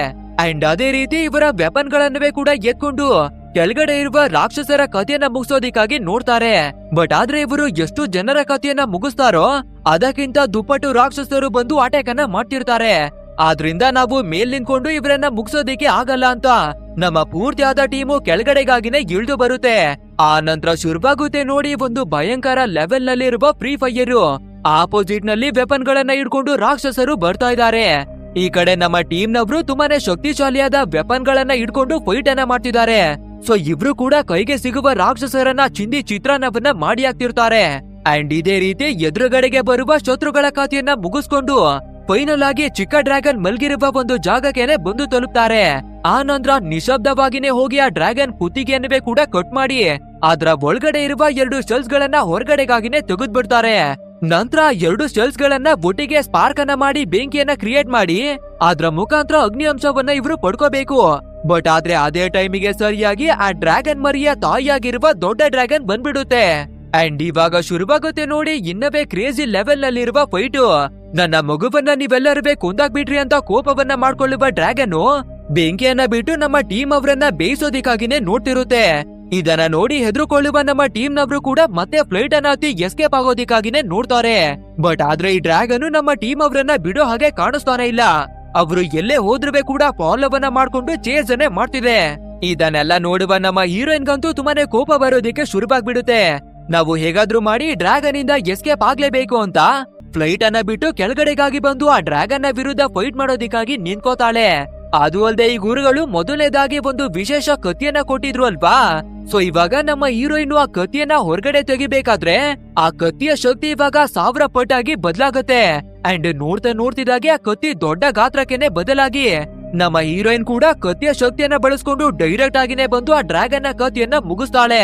ಅಂಡ್ ಅದೇ ರೀತಿ ಇವರ ವೆಪನ್ ಗಳನ್ನವೇ ಕೂಡ ಎತ್ಕೊಂಡು ಕೆಳಗಡೆ ಇರುವ ರಾಕ್ಷಸರ ಕಥೆಯನ್ನ ಮುಗಿಸೋದಿಕ್ಕಾಗಿ ನೋಡ್ತಾರೆ. ಬಟ್ ಆದ್ರೆ ಇವರು ಎಷ್ಟು ಜನರ ಕಥೆಯನ್ನ ಮುಗಿಸ್ತಾರೋ ಅದಕ್ಕಿಂತ ದುಪ್ಪಟ್ಟು ರಾಕ್ಷಸರು ಬಂದು ಅಟ್ಯಾಕ್ ಅನ್ನ ಮಾಡ್ತಿರ್ತಾರೆ. ಆದ್ರಿಂದ ನಾವು ಮೇಲ್ ನಿಂತ್ಕೊಂಡು ಇವರನ್ನ ಮುಗಿಸೋದಿಕ್ಕೆ ಆಗಲ್ಲ ಅಂತ ನಮ್ಮ ಪೂರ್ತಿಯಾದ ಟೀಮು ಕೆಳಗಡೆಗಾಗಿನೇ ಇಳಿದು ಬರುತ್ತೆ. ಆ ನಂತರ ಶುರುವಾಗುತ್ತೆ ನೋಡಿ ಒಂದು ಭಯಂಕರ ಲೆವೆಲ್ ನಲ್ಲಿ ಇರುವ ಫ್ರೀ ಫೈರ್. ಆಪೋಸಿಟ್ ನಲ್ಲಿ ವೆಪನ್ ಗಳನ್ನ ಇಟ್ಕೊಂಡು ರಾಕ್ಷಸರು ಬರ್ತಾ ಇದ್ದಾರೆ. ಈ ಕಡೆ ನಮ್ಮ ಟೀಮ್ ನವರು ತುಂಬಾನೇ ಶಕ್ತಿಶಾಲಿಯಾದ ವೆಪನ್ ಗಳನ್ನ ಇಟ್ಕೊಂಡು ಫೈಟ್ ಅನ್ನ ಮಾಡ್ತಿದ್ದಾರೆ. ಸೊ ಇಬ್ರು ಕೂಡ ಕೈಗೆ ಸಿಗುವ ರಾಕ್ಷಸರನ್ನ ಚಿಂದಿ ಚಿತ್ರಾನ್ನವನ್ನ ಮಾಡಿ ಹಾಕ್ತಿರ್ತಾರೆ. ಅಂಡ್ ಇದೇ ರೀತಿ ಎದುರುಗಡೆಗೆ ಬರುವ ಶತ್ರುಗಳ ಕಥೆಯನ್ನ ಮುಗಿಸ್ಕೊಂಡು ಫೈನಲ್ ಆಗಿ ಚಿಕ್ಕ ಡ್ರ್ಯಾಗನ್ ಮಲ್ಗಿರುವ ಒಂದು ಜಾಗಕ್ಕೆ ಬಂದು ತಲುಪ್ತಾರೆ. ಆ ನಂತರ ನಿಶಬ್ದವಾಗಿನೇ ಹೋಗಿ ಆ ಡ್ರ್ಯಾಗನ್ ಕುತ್ತಿಗೆಯನ್ನೇ ಕೂಡ ಕಟ್ ಮಾಡಿ ಅದ್ರ ಒಳಗಡೆ ಇರುವ 2 ಶೆಲ್ಸ್ ಗಳನ್ನ ಹೊರಗಡೆಗಾಗಿನೇ ತೆಗೆದ್ಬಿಡ್ತಾರೆ. ನಂತರ 2 ಶೆಲ್ಸ್ ಗಳನ್ನ ಒಟ್ಟಿಗೆ ಸ್ಪಾರ್ಕ್ ಅನ್ನ ಮಾಡಿ ಬೆಂಕಿಯನ್ನ ಕ್ರಿಯೇಟ್ ಮಾಡಿ ಅದ್ರ ಮುಖಾಂತರ ಅಗ್ನಿ ಅಂಶವನ್ನ ಇವರು ಪಡ್ಕೋಬೇಕು. ಬಟ್ ಆದ್ರೆ ಅದೇ ಟೈಮಿಗೆ ಸರಿಯಾಗಿ ಆ ಡ್ರ್ಯಾಗನ್ ಮರಿಯ ತಾಯಿಯಾಗಿರುವ ದೊಡ್ಡ ಡ್ರ್ಯಾಗನ್ ಬಂದ್ಬಿಡುತ್ತೆ. ಅಂಡ್ ಇವಾಗ ಶುರುವಾಗುತ್ತೆ ನೋಡಿ ಇನ್ನವೇ ಕ್ರೇಜಿ ಲೆವೆಲ್ ನಲ್ಲಿರುವ ಫೈಟು. ನನ್ನ ಮಗುವನ್ನ ನೀವೆಲ್ಲರೂ ಕೊಂದಾಕ್ಬಿಟ್ರಿ ಅಂತ ಕೋಪವನ್ನ ಮಾಡ್ಕೊಳ್ಳುವ ಡ್ರ್ಯಾಗನ್ ಬೆಂಕಿಯನ್ನ ಬಿಟ್ಟು ನಮ್ಮ ಟೀಮ್ ಅವರನ್ನ ಬೇಯಿಸೋದಿಕ್ಕಾಗಿನೇ ನೋಡ್ತಿರುತ್ತೆ. ಇದನ್ನ ನೋಡಿ ಹೆದರುಕೊಳ್ಳುವ ನಮ್ಮ ಟೀಮ್ ನವರು ಕೂಡ ಮತ್ತೆ ಫ್ಲೈಟ್ ಅನ್ನ ಹತ್ತಿ ಎಸ್ಕೇಪ್ ಆಗೋದಿಕ್ಕಾಗಿನೇ ನೋಡ್ತಾರೆ. ಬಟ್ ಆದ್ರೆ ಈ ಡ್ರ್ಯಾಗನ್ ನಮ್ಮ ಟೀಮ್ ಅವರನ್ನ ಬಿಡೋ ಹಾಗೆ ಕಾಣಿಸ್ತಾನೆ ಇಲ್ಲ. ಅವರು ಎಲ್ಲೇ ಹೋದ್ರೂ ಕೂಡ ಫಾಲೋವನ್ನ ಮಾಡ್ಕೊಂಡು ಚೇಸ್ ಅನ್ನೇ ಮಾಡ್ತಿದೆ. ಇದನ್ನೆಲ್ಲ ನೋಡುವ ನಮ್ಮ ಹೀರೋಯಿನ್ಗಂತೂ ತುಂಬಾನೇ ಕೋಪ ಬರೋದಿಕ್ಕೆ ಶುರುವಾಗ್ಬಿಡುತ್ತೆ. ನಾವು ಹೇಗಾದ್ರೂ ಮಾಡಿ ಡ್ರ್ಯಾಗನ್ ಇಂದ ಎಸ್ಕೇಪ್ ಆಗ್ಲೇಬೇಕು ಅಂತ ಫ್ಲೈಟ್ ಅನ್ನ ಬಿಟ್ಟು ಕೆಳಗಡೆಗಾಗಿ ಬಂದು ಆ ಡ್ರ್ಯಾಗನ್ ನ ವಿರುದ್ಧ ಫೈಟ್ ಮಾಡೋದಿಕ್ಕಾಗಿ ನಿಂತ್ಕೋತಾಳೆ. ಅದು ಅಲ್ಲದೆ ಈ ಗುರುಗಳು ಮೊದಲನೇದಾಗಿ ಒಂದು ವಿಶೇಷ ಕತ್ತಿಯನ್ನ ಕೊಟ್ಟಿದ್ರು ಅಲ್ವಾ. ಸೊ ಇವಾಗ ನಮ್ಮ ಹೀರೋಯಿನ್ ಆ ಕತ್ತಿಯನ್ನ ಹೊರಗಡೆ ತೆಗಿಬೇಕಾದ್ರೆ ಆ ಕತ್ತಿಯ ಶಕ್ತಿ ಇವಾಗ 1000 ಪಟ್ಟಾಗಿ ಬದಲಾಗತ್ತೆ. ಅಂಡ್ ನೋಡ್ತಿದ್ದಾಗೆ ಆ ಕತ್ತಿ ದೊಡ್ಡ ಗಾತ್ರಕ್ಕೆನೆ ಬದಲಾಗಿ ನಮ್ಮ ಹೀರೋಯಿನ್ ಕೂಡ ಕತ್ತಿಯ ಶಕ್ತಿಯನ್ನ ಬಳಸ್ಕೊಂಡು ಡೈರೆಕ್ಟ್ ಆಗಿನೇ ಬಂದು ಆ ಡ್ರ್ಯಾಗನ್ ನ ಕತ್ತಿಯನ್ನ ಮುಗಿಸ್ತಾಳೆ.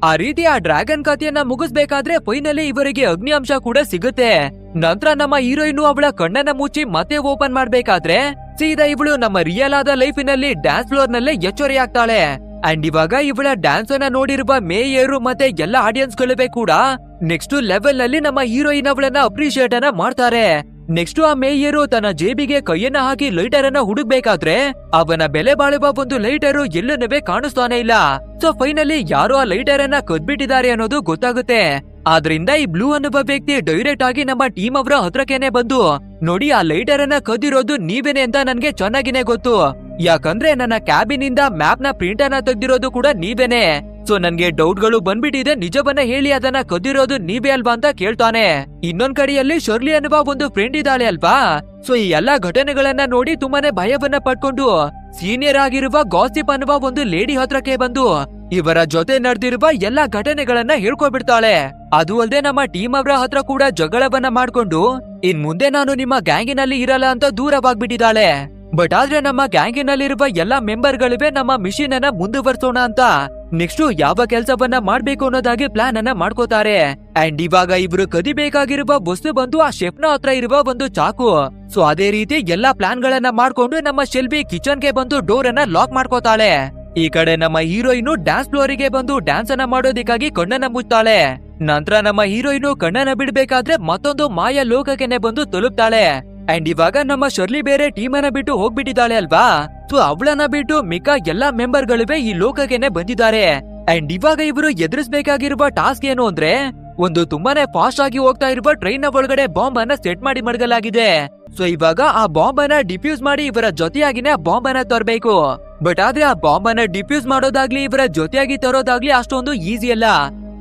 ಆ ರೀತಿ ಆ ಡ್ರ್ಯಾಗನ್ ಕಥೆಯನ್ನ ಮುಗಿಸ್ಬೇಕಾದ್ರೆ ಫೈನಲಿ ಇವರಿಗೆ ಅಗ್ನಿ ಅಂಶ ಕೂಡ ಸಿಗುತ್ತೆ. ನಂತರ ನಮ್ಮ ಹೀರೋಯಿನ್ ಅವಳ ಕಣ್ಣನ್ನ ಮುಚ್ಚಿ ಮತ್ತೆ ಓಪನ್ ಮಾಡ್ಬೇಕಾದ್ರೆ ಸೀದಾ ಇವಳು ನಮ್ಮ ರಿಯಲ್ ಆದ ಲೈಫಿನಲ್ಲಿ ಡ್ಯಾನ್ಸ್ ಫ್ಲೋರ್ ನಲ್ಲೇ ಎಚ್ಚರಿ ಆಗ್ತಾಳೆ. ಅಂಡ್ ಇವಾಗ ಇವಳ ಡ್ಯಾನ್ಸ್ ಅನ್ನ ನೋಡಿರುವ ಮೇಯರು ಮತ್ತೆ ಎಲ್ಲ ಆಡಿಯನ್ಸ್ ಗಳೇ ಕೂಡ ನೆಕ್ಸ್ಟ್ ಲೆವೆಲ್ ನಲ್ಲಿ ನಮ್ಮ ಹೀರೋಯಿನ್ ಅವಳನ್ನ ಅಪ್ರಿಶಿಯೇಟ್ ಅನ್ನ ಮಾಡ್ತಾರೆ. ನೆಕ್ಸ್ಟ್ ಆ ಮೇಯರು ತನ್ನ ಜೇಬಿಗೆ ಕೈಯನ್ನ ಹಾಕಿ ಲೈಟರ್ ಅನ್ನ ಹುಡುಕ್ಬೇಕಾದ್ರೆ ಅವನ ಬೆಲೆ ಬಾಳುವ ಒಂದು ಲೈಟರು ಎಲ್ಲನೂ ಕಾಣಿಸ್ತಾನೆ ಇಲ್ಲ. ಸೊ ಫೈನಲಿ ಯಾರೋ ಆ ಲೈಟರ್ ಅನ್ನ ಕದ್ಬಿಟ್ಟಿದ್ದಾರೆ ಅನ್ನೋದು ಗೊತ್ತಾಗುತ್ತೆ. ಆದ್ರಿಂದ ಈ ಬ್ಲೂ ಅನ್ನುವ ವ್ಯಕ್ತಿ ಡೈರೆಕ್ಟ್ ಆಗಿ ನಮ್ಮ ಟೀಮ್ ಅವರ ಹತ್ರಕ್ಕೇನೆ ಬಂದು, ನೋಡಿ ಆ ಲೈಟರ್ ಅನ್ನ ಕದ್ದಿರೋದು ನೀವೇನೆ ಅಂತ ನನ್ಗೆ ಚೆನ್ನಾಗಿನೇ ಗೊತ್ತು. ಯಾಕಂದ್ರೆ ನನ್ನ ಕ್ಯಾಬಿನ್ ಇಂದ ಮ್ಯಾಪ್ ನ ಪ್ರಿಂಟ್ ಅನ್ನ ತೆಗ್ದಿರೋದು ಕೂಡ ನೀವೇನೆ. ಸೊ ನನ್ಗೆ ಡೌಟ್ ಗಳು ಬಂದ್ಬಿಟ್ಟಿದೆ, ನಿಜವನ್ನ ಹೇಳಿ ಅದನ್ನ ಕದ್ದಿರೋದು ನೀವೇ ಅಲ್ವಾ ಅಂತ ಕೇಳ್ತಾನೆ. ಇನ್ನೊಂದ್ ಕಡೆಯಲ್ಲಿ ಶರ್ಲಿ ಅನ್ನುವ ಒಂದು ಫ್ರೆಂಡ್ ಇದ್ದಾಳೆ ಅಲ್ವಾ. ಸೊ ಈ ಎಲ್ಲಾ ಘಟನೆಗಳನ್ನ ನೋಡಿ ತುಂಬಾನೇ ಭಯವನ್ನ ಪಡ್ಕೊಂಡು ಸೀನಿಯರ್ ಆಗಿರುವ ಗಾಸಿಪ್ ಅನ್ನುವ ಒಂದು ಲೇಡಿ ಹತ್ರಕ್ಕೆ ಬಂದು ಇವರ ಜೊತೆ ನಡೆದಿರುವ ಎಲ್ಲಾ ಘಟನೆಗಳನ್ನ ಹೇಳ್ಕೊಬಿಡ್ತಾಳೆ. ಅದು ಅಲ್ಲದೆ ನಮ್ಮ ಟೀಮ್ ಅವರ ಹತ್ರ ಕೂಡ ಜಗಳವನ್ನ ಮಾಡ್ಕೊಂಡು ಇನ್ ಮುಂದೆ ನಾನು ನಿಮ್ಮ ಗ್ಯಾಂಗಿನಲ್ಲಿ ಇರಲ್ಲ ಅಂತ ದೂರವಾಗ್ಬಿಟ್ಟಿದ್ದಾಳೆ. ಬಟ್ ಆದ್ರೆ ನಮ್ಮ ಗ್ಯಾಂಗಿನಲ್ಲಿರುವ ಎಲ್ಲಾ ಮೆಂಬರ್ ಗಳಿವೆ ನಮ್ಮ ಮಿಷನ್ ಅನ್ನ ಮುಂದುವರ್ಸೋಣ ಅಂತ ನೆಕ್ಸ್ಟ್ ಯಾವ ಕೆಲ್ಸವನ್ನ ಮಾಡ್ಬೇಕು ಅನ್ನೋದಾಗಿ ಪ್ಲಾನ್ ಅನ್ನ ಮಾಡ್ಕೋತಾರೆ. ಅಂಡ್ ಇವಾಗ ಇಬ್ರು ಕದಿಬೇಕಾಗಿರುವ ವಸ್ತು ಬಂದು ಆ ಶೆಫ್ ನ ಹತ್ರ ಇರುವ ಒಂದು ಚಾಕು. ಸೊ ಅದೇ ರೀತಿ ಎಲ್ಲಾ ಪ್ಲಾನ್ ಗಳನ್ನ ಮಾಡ್ಕೊಂಡು ನಮ್ಮ ಶೆಲ್ಬಿ ಕಿಚನ್ ಗೆ ಬಂದು ಡೋರ್ ಅನ್ನ ಲಾಕ್ ಮಾಡ್ಕೋತಾಳೆ. ಈ ಕಡೆ ನಮ್ಮ ಹೀರೋಯಿನ್ ಡ್ಯಾನ್ಸ್ ಫ್ಲೋರಿಗೆ ಬಂದು ಡ್ಯಾನ್ಸ್ ಅನ್ನ ಮಾಡೋದಿಕ್ಕಾಗಿ ಕಣ್ಣನ್ನ ಮುಚ್ತಾಳೆ. ನಂತರ ನಮ್ಮ ಹೀರೋಯಿನ್ ಕಣ್ಣನ್ನ ಬಿಡ್ಬೇಕಾದ್ರೆ ಮತ್ತೊಂದು ಮಾಯಾ ಲೋಕಕ್ಕೆ ಬಂದು ತಲುಪ್ತಾಳೆ. ಅಂಡ್ ಇವಾಗ ನಮ್ಮ ಶರ್ಲಿ ಬೇರೆ ಟೀಮ್ ಅನ್ನ ಬಿಟ್ಟು ಹೋಗ್ಬಿಟ್ಟಿದ್ದಾಳೆ ಅಲ್ವಾ. ಸೊ ಅವಳನ್ನ ಬಿಟ್ಟು ಮಿಕ್ಕ ಎಲ್ಲಾ ಮೆಂಬರ್ ಗಳಿವೆ ಈ ಲೋಕಕ್ಕೆ ಬಂದಿದ್ದಾರೆ. ಅಂಡ್ ಇವಾಗ ಇವರು ಎದುರಿಸಬೇಕಾಗಿರುವ ಟಾಸ್ಕ್ ಏನು ಅಂದ್ರೆ ಒಂದು ತುಂಬಾನೇ ಫಾಸ್ಟ್ ಆಗಿ ಹೋಗ್ತಾ ಇರುವ ಟ್ರೈನ್ ನ ಒಳಗಡೆ ಬಾಂಬ್ ಅನ್ನ ಸೆಟ್ ಮಾಡಿ ಮಡಗಲಾಗಿದೆ. ಸೊ ಇವಾಗ ಆ ಬಾಂಬ್ ಅನ್ನ ಡಿಫ್ಯೂಸ್ ಮಾಡಿ ಇವರ ಜೊತೆಯಾಗಿನೇ ಆ ಬಾಂಬ್ ಅನ್ನ ತರಬೇಕು. ಬಟ್ ಆದ್ರೆ ಆ ಬಾಂಬ್ ಅನ್ನ ಡಿಫ್ಯೂಸ್ ಮಾಡೋದಾಗ್ಲಿ ಇವರ ಜೊತೆಯಾಗಿ ತರೋದಾಗ್ಲಿ ಅಷ್ಟೊಂದು ಈಸಿ ಅಲ್ಲ.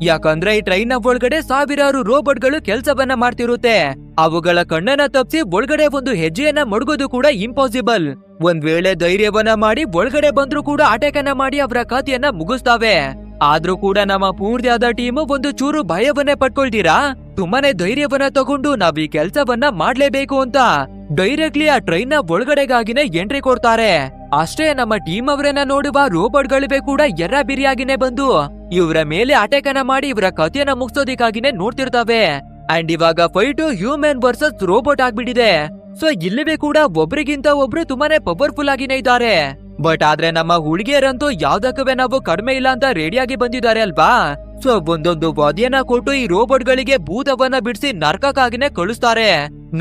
ಯಾಕಂದ್ರೆ ಈ ಟ್ರೈನ್ ನ ಒಳಗಡೆ ಸಾವಿರಾರು ರೋಬೋಟ್ ಗಳು ಕೆಲಸವನ್ನ ಮಾಡ್ತಿರುತ್ತೆ. ಅವುಗಳ ಕಣ್ಣನ್ನ ತಪ್ಪಿಸಿ ಒಳಗಡೆ ಒಂದು ಹೆಜ್ಜೆಯನ್ನ ಮಡಗೋದು ಕೂಡ ಇಂಪಾಸಿಬಲ್. ಒಂದ್ ವೇಳೆ ಧೈರ್ಯವನ್ನ ಮಾಡಿ ಒಳಗಡೆ ಬಂದ್ರು ಕೂಡ ಅಟ್ಯಾಕ್ ಅನ್ನ ಮಾಡಿ ಅವರ ಕಥೆಯನ್ನ ಮುಗಿಸ್ತಾವೆ. ಆದ್ರೂ ಕೂಡ ನಮ್ಮ ಪೂರ್ತಿಯಾದ ಟೀಮ್ ಒಂದು ಚೂರು ಭಯವನ್ನೇ ಪಟ್ಕೊಳ್ತೀರಾ, ತುಂಬಾನೇ ಧೈರ್ಯವನ್ನ ತಗೊಂಡು ನಾವ್ ಈ ಕೆಲ್ಸವನ್ನ ಮಾಡ್ಲೇಬೇಕು ಅಂತ ಡೈರೆಕ್ಟ್ಲಿ ಆ ಟ್ರೈನ್ ನ ಒಳಗಡೆಗಾಗಿನೇ ಎಂಟ್ರಿ ಕೊಡ್ತಾರೆ. ಅಷ್ಟೇ ನಮ್ಮ ಟೀಮ್ ಅವರನ್ನ ನೋಡುವ ರೋಬೋಟ್ ಗಳಿವೆ ಕೂಡ ಎರ್ರ ಬಿರಿಯಾಗಿನೇ ಬಂದು ಇವರ ಮೇಲೆ ಅಟ್ಯಾಕ್ ಅನ್ನ ಮಾಡಿ ಇವರ ಕಥೆಯನ್ನ ಮುಗಿಸೋದಿಕ್ಕಾಗಿನೇ ನೋಡ್ತಿರ್ತವೆ. ಅಂಡ್ ಇವಾಗ ಫೈಟ್ ಹ್ಯೂಮನ್ ವರ್ಸಸ್ ರೋಬೋಟ್ ಆಗ್ಬಿಟ್ಟಿದೆ. ಸೊ ಇಲ್ಲಿವೆ ಕೂಡ ಒಬ್ರಿಗಿಂತ ಒಬ್ರು ತುಂಬಾನೇ ಪವರ್ಫುಲ್ ಆಗಿನೇ ಇದ್ದಾರೆ. ಬಟ್ ಆದ್ರೆ ನಮ್ಮ ಹುಡುಗಿಯರಂತೂ ಯಾವ್ದಕ್ಕೂ ನಾವು ಕಡಿಮೆ ಇಲ್ಲ ಅಂತ ರೆಡಿಯಾಗಿ ಬಂದಿದ್ದಾರೆ ಅಲ್ವಾ. ಸೊ ಒಂದೊಂದು ವಾದ್ಯನ ಕೊಟ್ಟು ಈ ರೋಬೋಟ್ ಗಳಿಗೆ ಭೂತವನ್ನ ಬಿಡಿಸಿ ನರ್ಕಕ್ಕಾಗಿನೇ ಕಳಿಸ್ತಾರೆ.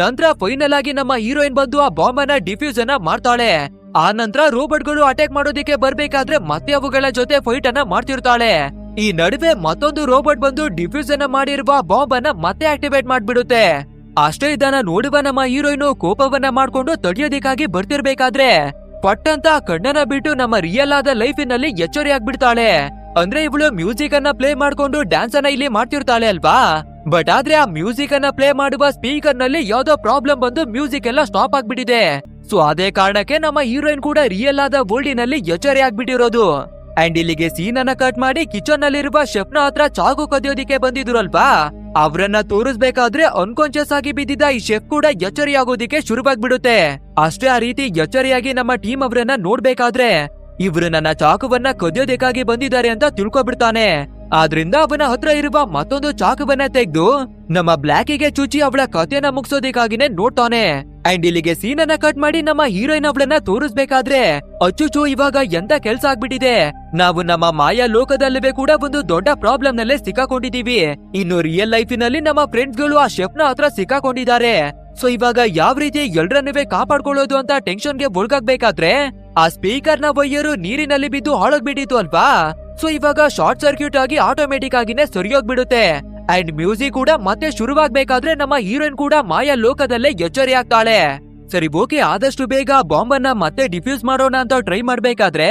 ನಂತರ ಫೈನಲ್ ಆಗಿ ನಮ್ಮ ಹೀರೋಯಿನ್ ಬಂದು ಆ ಬಾಂಬ್ ಅನ್ನ ಡಿಫ್ಯೂಸ್ ಅನ್ನ ಮಾಡ್ತಾಳೆ. ಆ ನಂತರ ರೋಬೋಟ್ ಗಳು ಅಟ್ಯಾಕ್ ಮಾಡೋದಿಕ್ಕೆ ಬರ್ಬೇಕಾದ್ರೆ ಮತ್ತೆ ಅವುಗಳ ಜೊತೆ ಫೈಟ್ ಅನ್ನ ಮಾಡ್ತಿರ್ತಾಳೆ. ಈ ನಡುವೆ ಮತ್ತೊಂದು ರೋಬೋಟ್ ಬಂದು ಡಿಫ್ಯೂಸ್ ಅನ್ನ ಮಾಡಿರುವ ಬಾಂಬ್ ಅನ್ನ ಮತ್ತೆ ಆಕ್ಟಿವೇಟ್ ಮಾಡ್ಬಿಡುತ್ತೆ. ಅಷ್ಟೇ ಇದನ್ನ ನೋಡುವ ನಮ್ಮ ಹೀರೋಯಿನ್ ಕೋಪವನ್ನ ಮಾಡ್ಕೊಂಡು ತಡೆಯೋದಿಕ್ಕಾಗಿ ಬರ್ತಿರ್ಬೇಕಾದ್ರೆ ಪಟ್ಟಂತ ಕಣ್ಣನ್ನ ಬಿಟ್ಟು ನಮ್ಮ ರಿಯಲ್ ಆದ ಲೈಫಿನಲ್ಲಿ ಎಚ್ಚರಿ ಆಗ್ಬಿಡ್ತಾಳೆ. ಅಂದ್ರೆ ಇವಳು ಮ್ಯೂಸಿಕ್ ಅನ್ನ ಪ್ಲೇ ಮಾಡ್ಕೊಂಡು ಡ್ಯಾನ್ಸ್ ಅನ್ನ ಇಲ್ಲಿ ಮಾಡ್ತಿರ್ತಾಳೆ ಅಲ್ವಾ. ಬಟ್ ಆದ್ರೆ ಆ ಮ್ಯೂಸಿಕ್ ಅನ್ನ ಪ್ಲೇ ಮಾಡುವ ಸ್ಪೀಕರ್ ನಲ್ಲಿ ಯಾವ್ದೋ ಪ್ರಾಬ್ಲಮ್ ಬಂದು ಮ್ಯೂಸಿಕ್ ಎಲ್ಲ ಸ್ಟಾಪ್ ಆಗ್ಬಿಟ್ಟಿದೆ. ಸೊ ಅದೇ ಕಾರಣಕ್ಕೆ ನಮ್ಮ ಹೀರೋಯಿನ್ ಕೂಡ ರಿಯಲ್ ಆದ ವರ್ಲ್ಡಿನಲ್ಲಿ ಎಚ್ಚರಿ ಆಗ್ಬಿಟ್ಟಿರೋದು. ಅಂಡ್ ಇಲ್ಲಿಗೆ ಸೀನ್ ಅನ್ನ ಕಟ್ ಮಾಡಿ ಕಿಚನ್ ನಲ್ಲಿರುವ ಶೆಫ್ ನ ಹತ್ರ ಚಾಕು ಕದಿಯೋದಿಕ್ಕೆ ಬಂದಿದ್ರು ಅಲ್ವಾ. ಅವ್ರನ್ನ ತೋರಿಸ್ಬೇಕಾದ್ರೆ ಅನ್ಕಾನ್ಶಿಯಸ್ ಆಗಿ ಬಿದ್ದಿದ್ದ ಈ ಶೆಫ್ ಕೂಡ ಎಚ್ಚರಿ ಆಗೋದಿಕ್ಕೆ ಶುರುವಾಗ್ಬಿಡುತ್ತೆ. ಅಷ್ಟೇ ಆ ರೀತಿ ಎಚ್ಚರಿಯಾಗಿ ನಮ್ಮ ಟೀಮ್ ಅವರನ್ನ ನೋಡ್ಬೇಕಾದ್ರೆ ಇವ್ರು ನನ್ನ ಚಾಕುವನ್ನ ಕದಿಯೋದಕ್ಕಾಗಿ ಬಂದಿದ್ದಾರೆ ಅಂತ ತಿಳ್ಕೊಬಿಡ್ತಾನೆ. ಆದ್ರಿಂದ ಅವನ ಹತ್ರ ಇರುವ ಮತ್ತೊಂದು ಚಾಕುವನ್ನ ತೆಗೆದು ನಮ್ಮ ಬ್ಲ್ಯಾಕಿಗೆ ಚುಚ್ಚಿ ಅವಳ ಕಥೆಯನ್ನ ಮುಗಿಸೋದಕ್ಕಾಗಿನೇ ನೋಡ್ತಾನೆ. ಅಂಡ್ ಇಲ್ಲಿಗೆ ಸೀನ್ ಅನ್ನ ಕಟ್ ಮಾಡಿ ನಮ್ಮ ಹೀರೋಯಿನ್ ಅವಳನ್ನ ತೋರಿಸ್ಬೇಕಾದ್ರೆ ಅಚ್ಚುಚು ಇವಾಗ ಎಂತ ಕೆಲ್ಸ ಆಗ್ಬಿಟ್ಟಿದೆ. ನಾವು ನಮ್ಮ ಮಾಯಾ ಲೋಕದಲ್ಲಿವೆ ಕೂಡ ಒಂದು ದೊಡ್ಡ ಪ್ರಾಬ್ಲಮ್ ನಲ್ಲೇ ಸಿಕ್ಕಾಕೊಂಡಿದೀವಿ. ಇನ್ನು ರಿಯಲ್ ಲೈಫಿನಲ್ಲಿ ನಮ್ಮ ಫ್ರೆಂಡ್ಸ್ ಗಳು ಆ ಶೆಫ್ ನ ಹತ್ರ ಸಿಕ್ಕಾಕೊಂಡಿದ್ದಾರೆ. ಸೊ ಇವಾಗ ಯಾವ ರೀತಿ ಎಲ್ರನ್ನುವೆ ಕಾಪಾಡ್ಕೊಳ್ಳೋದು ಅಂತ ಟೆನ್ಷನ್ಗೆ ಒಳಗಾಗ್ಬೇಕಾದ್ರೆ ಆ ಸ್ಪೀಕರ್ ನ ವೈಯರು ನೀರಿನಲ್ಲಿ ಬಿದ್ದು ಹಾಳಾಗ್ಬಿಟ್ಟಿತ್ತು ಅಲ್ವಾ. ಸೊ ಇವಾಗ ಶಾರ್ಟ್ ಸರ್ಕ್ಯೂಟ್ ಆಗಿ ಆಟೋಮೆಟಿಕ್ ಆಗಿನೇ ಸರಿಯೋಗ್ಬಿಡುತ್ತೆ. ಅಂಡ್ ಮ್ಯೂಸಿಕ್ ಕೂಡ ಮತ್ತೆ ಶುರುವಾಗ್ಬೇಕಾದ್ರೆ ನಮ್ಮ ಹೀರೋಯಿನ್ ಕೂಡ ಮಾಯಾ ಲೋಕದಲ್ಲೇ ಎಚ್ಚರಿ ಆಗ್ತಾಳೆ. ಸರಿ ಓಕೆ, ಆದಷ್ಟು ಬೇಗ ಬಾಂಬ್ ಅನ್ನ ಮತ್ತೆ ಡಿಫ್ಯೂಸ್ ಮಾಡೋಣ ಅಂತ ಟ್ರೈ ಮಾಡ್ಬೇಕಾದ್ರೆ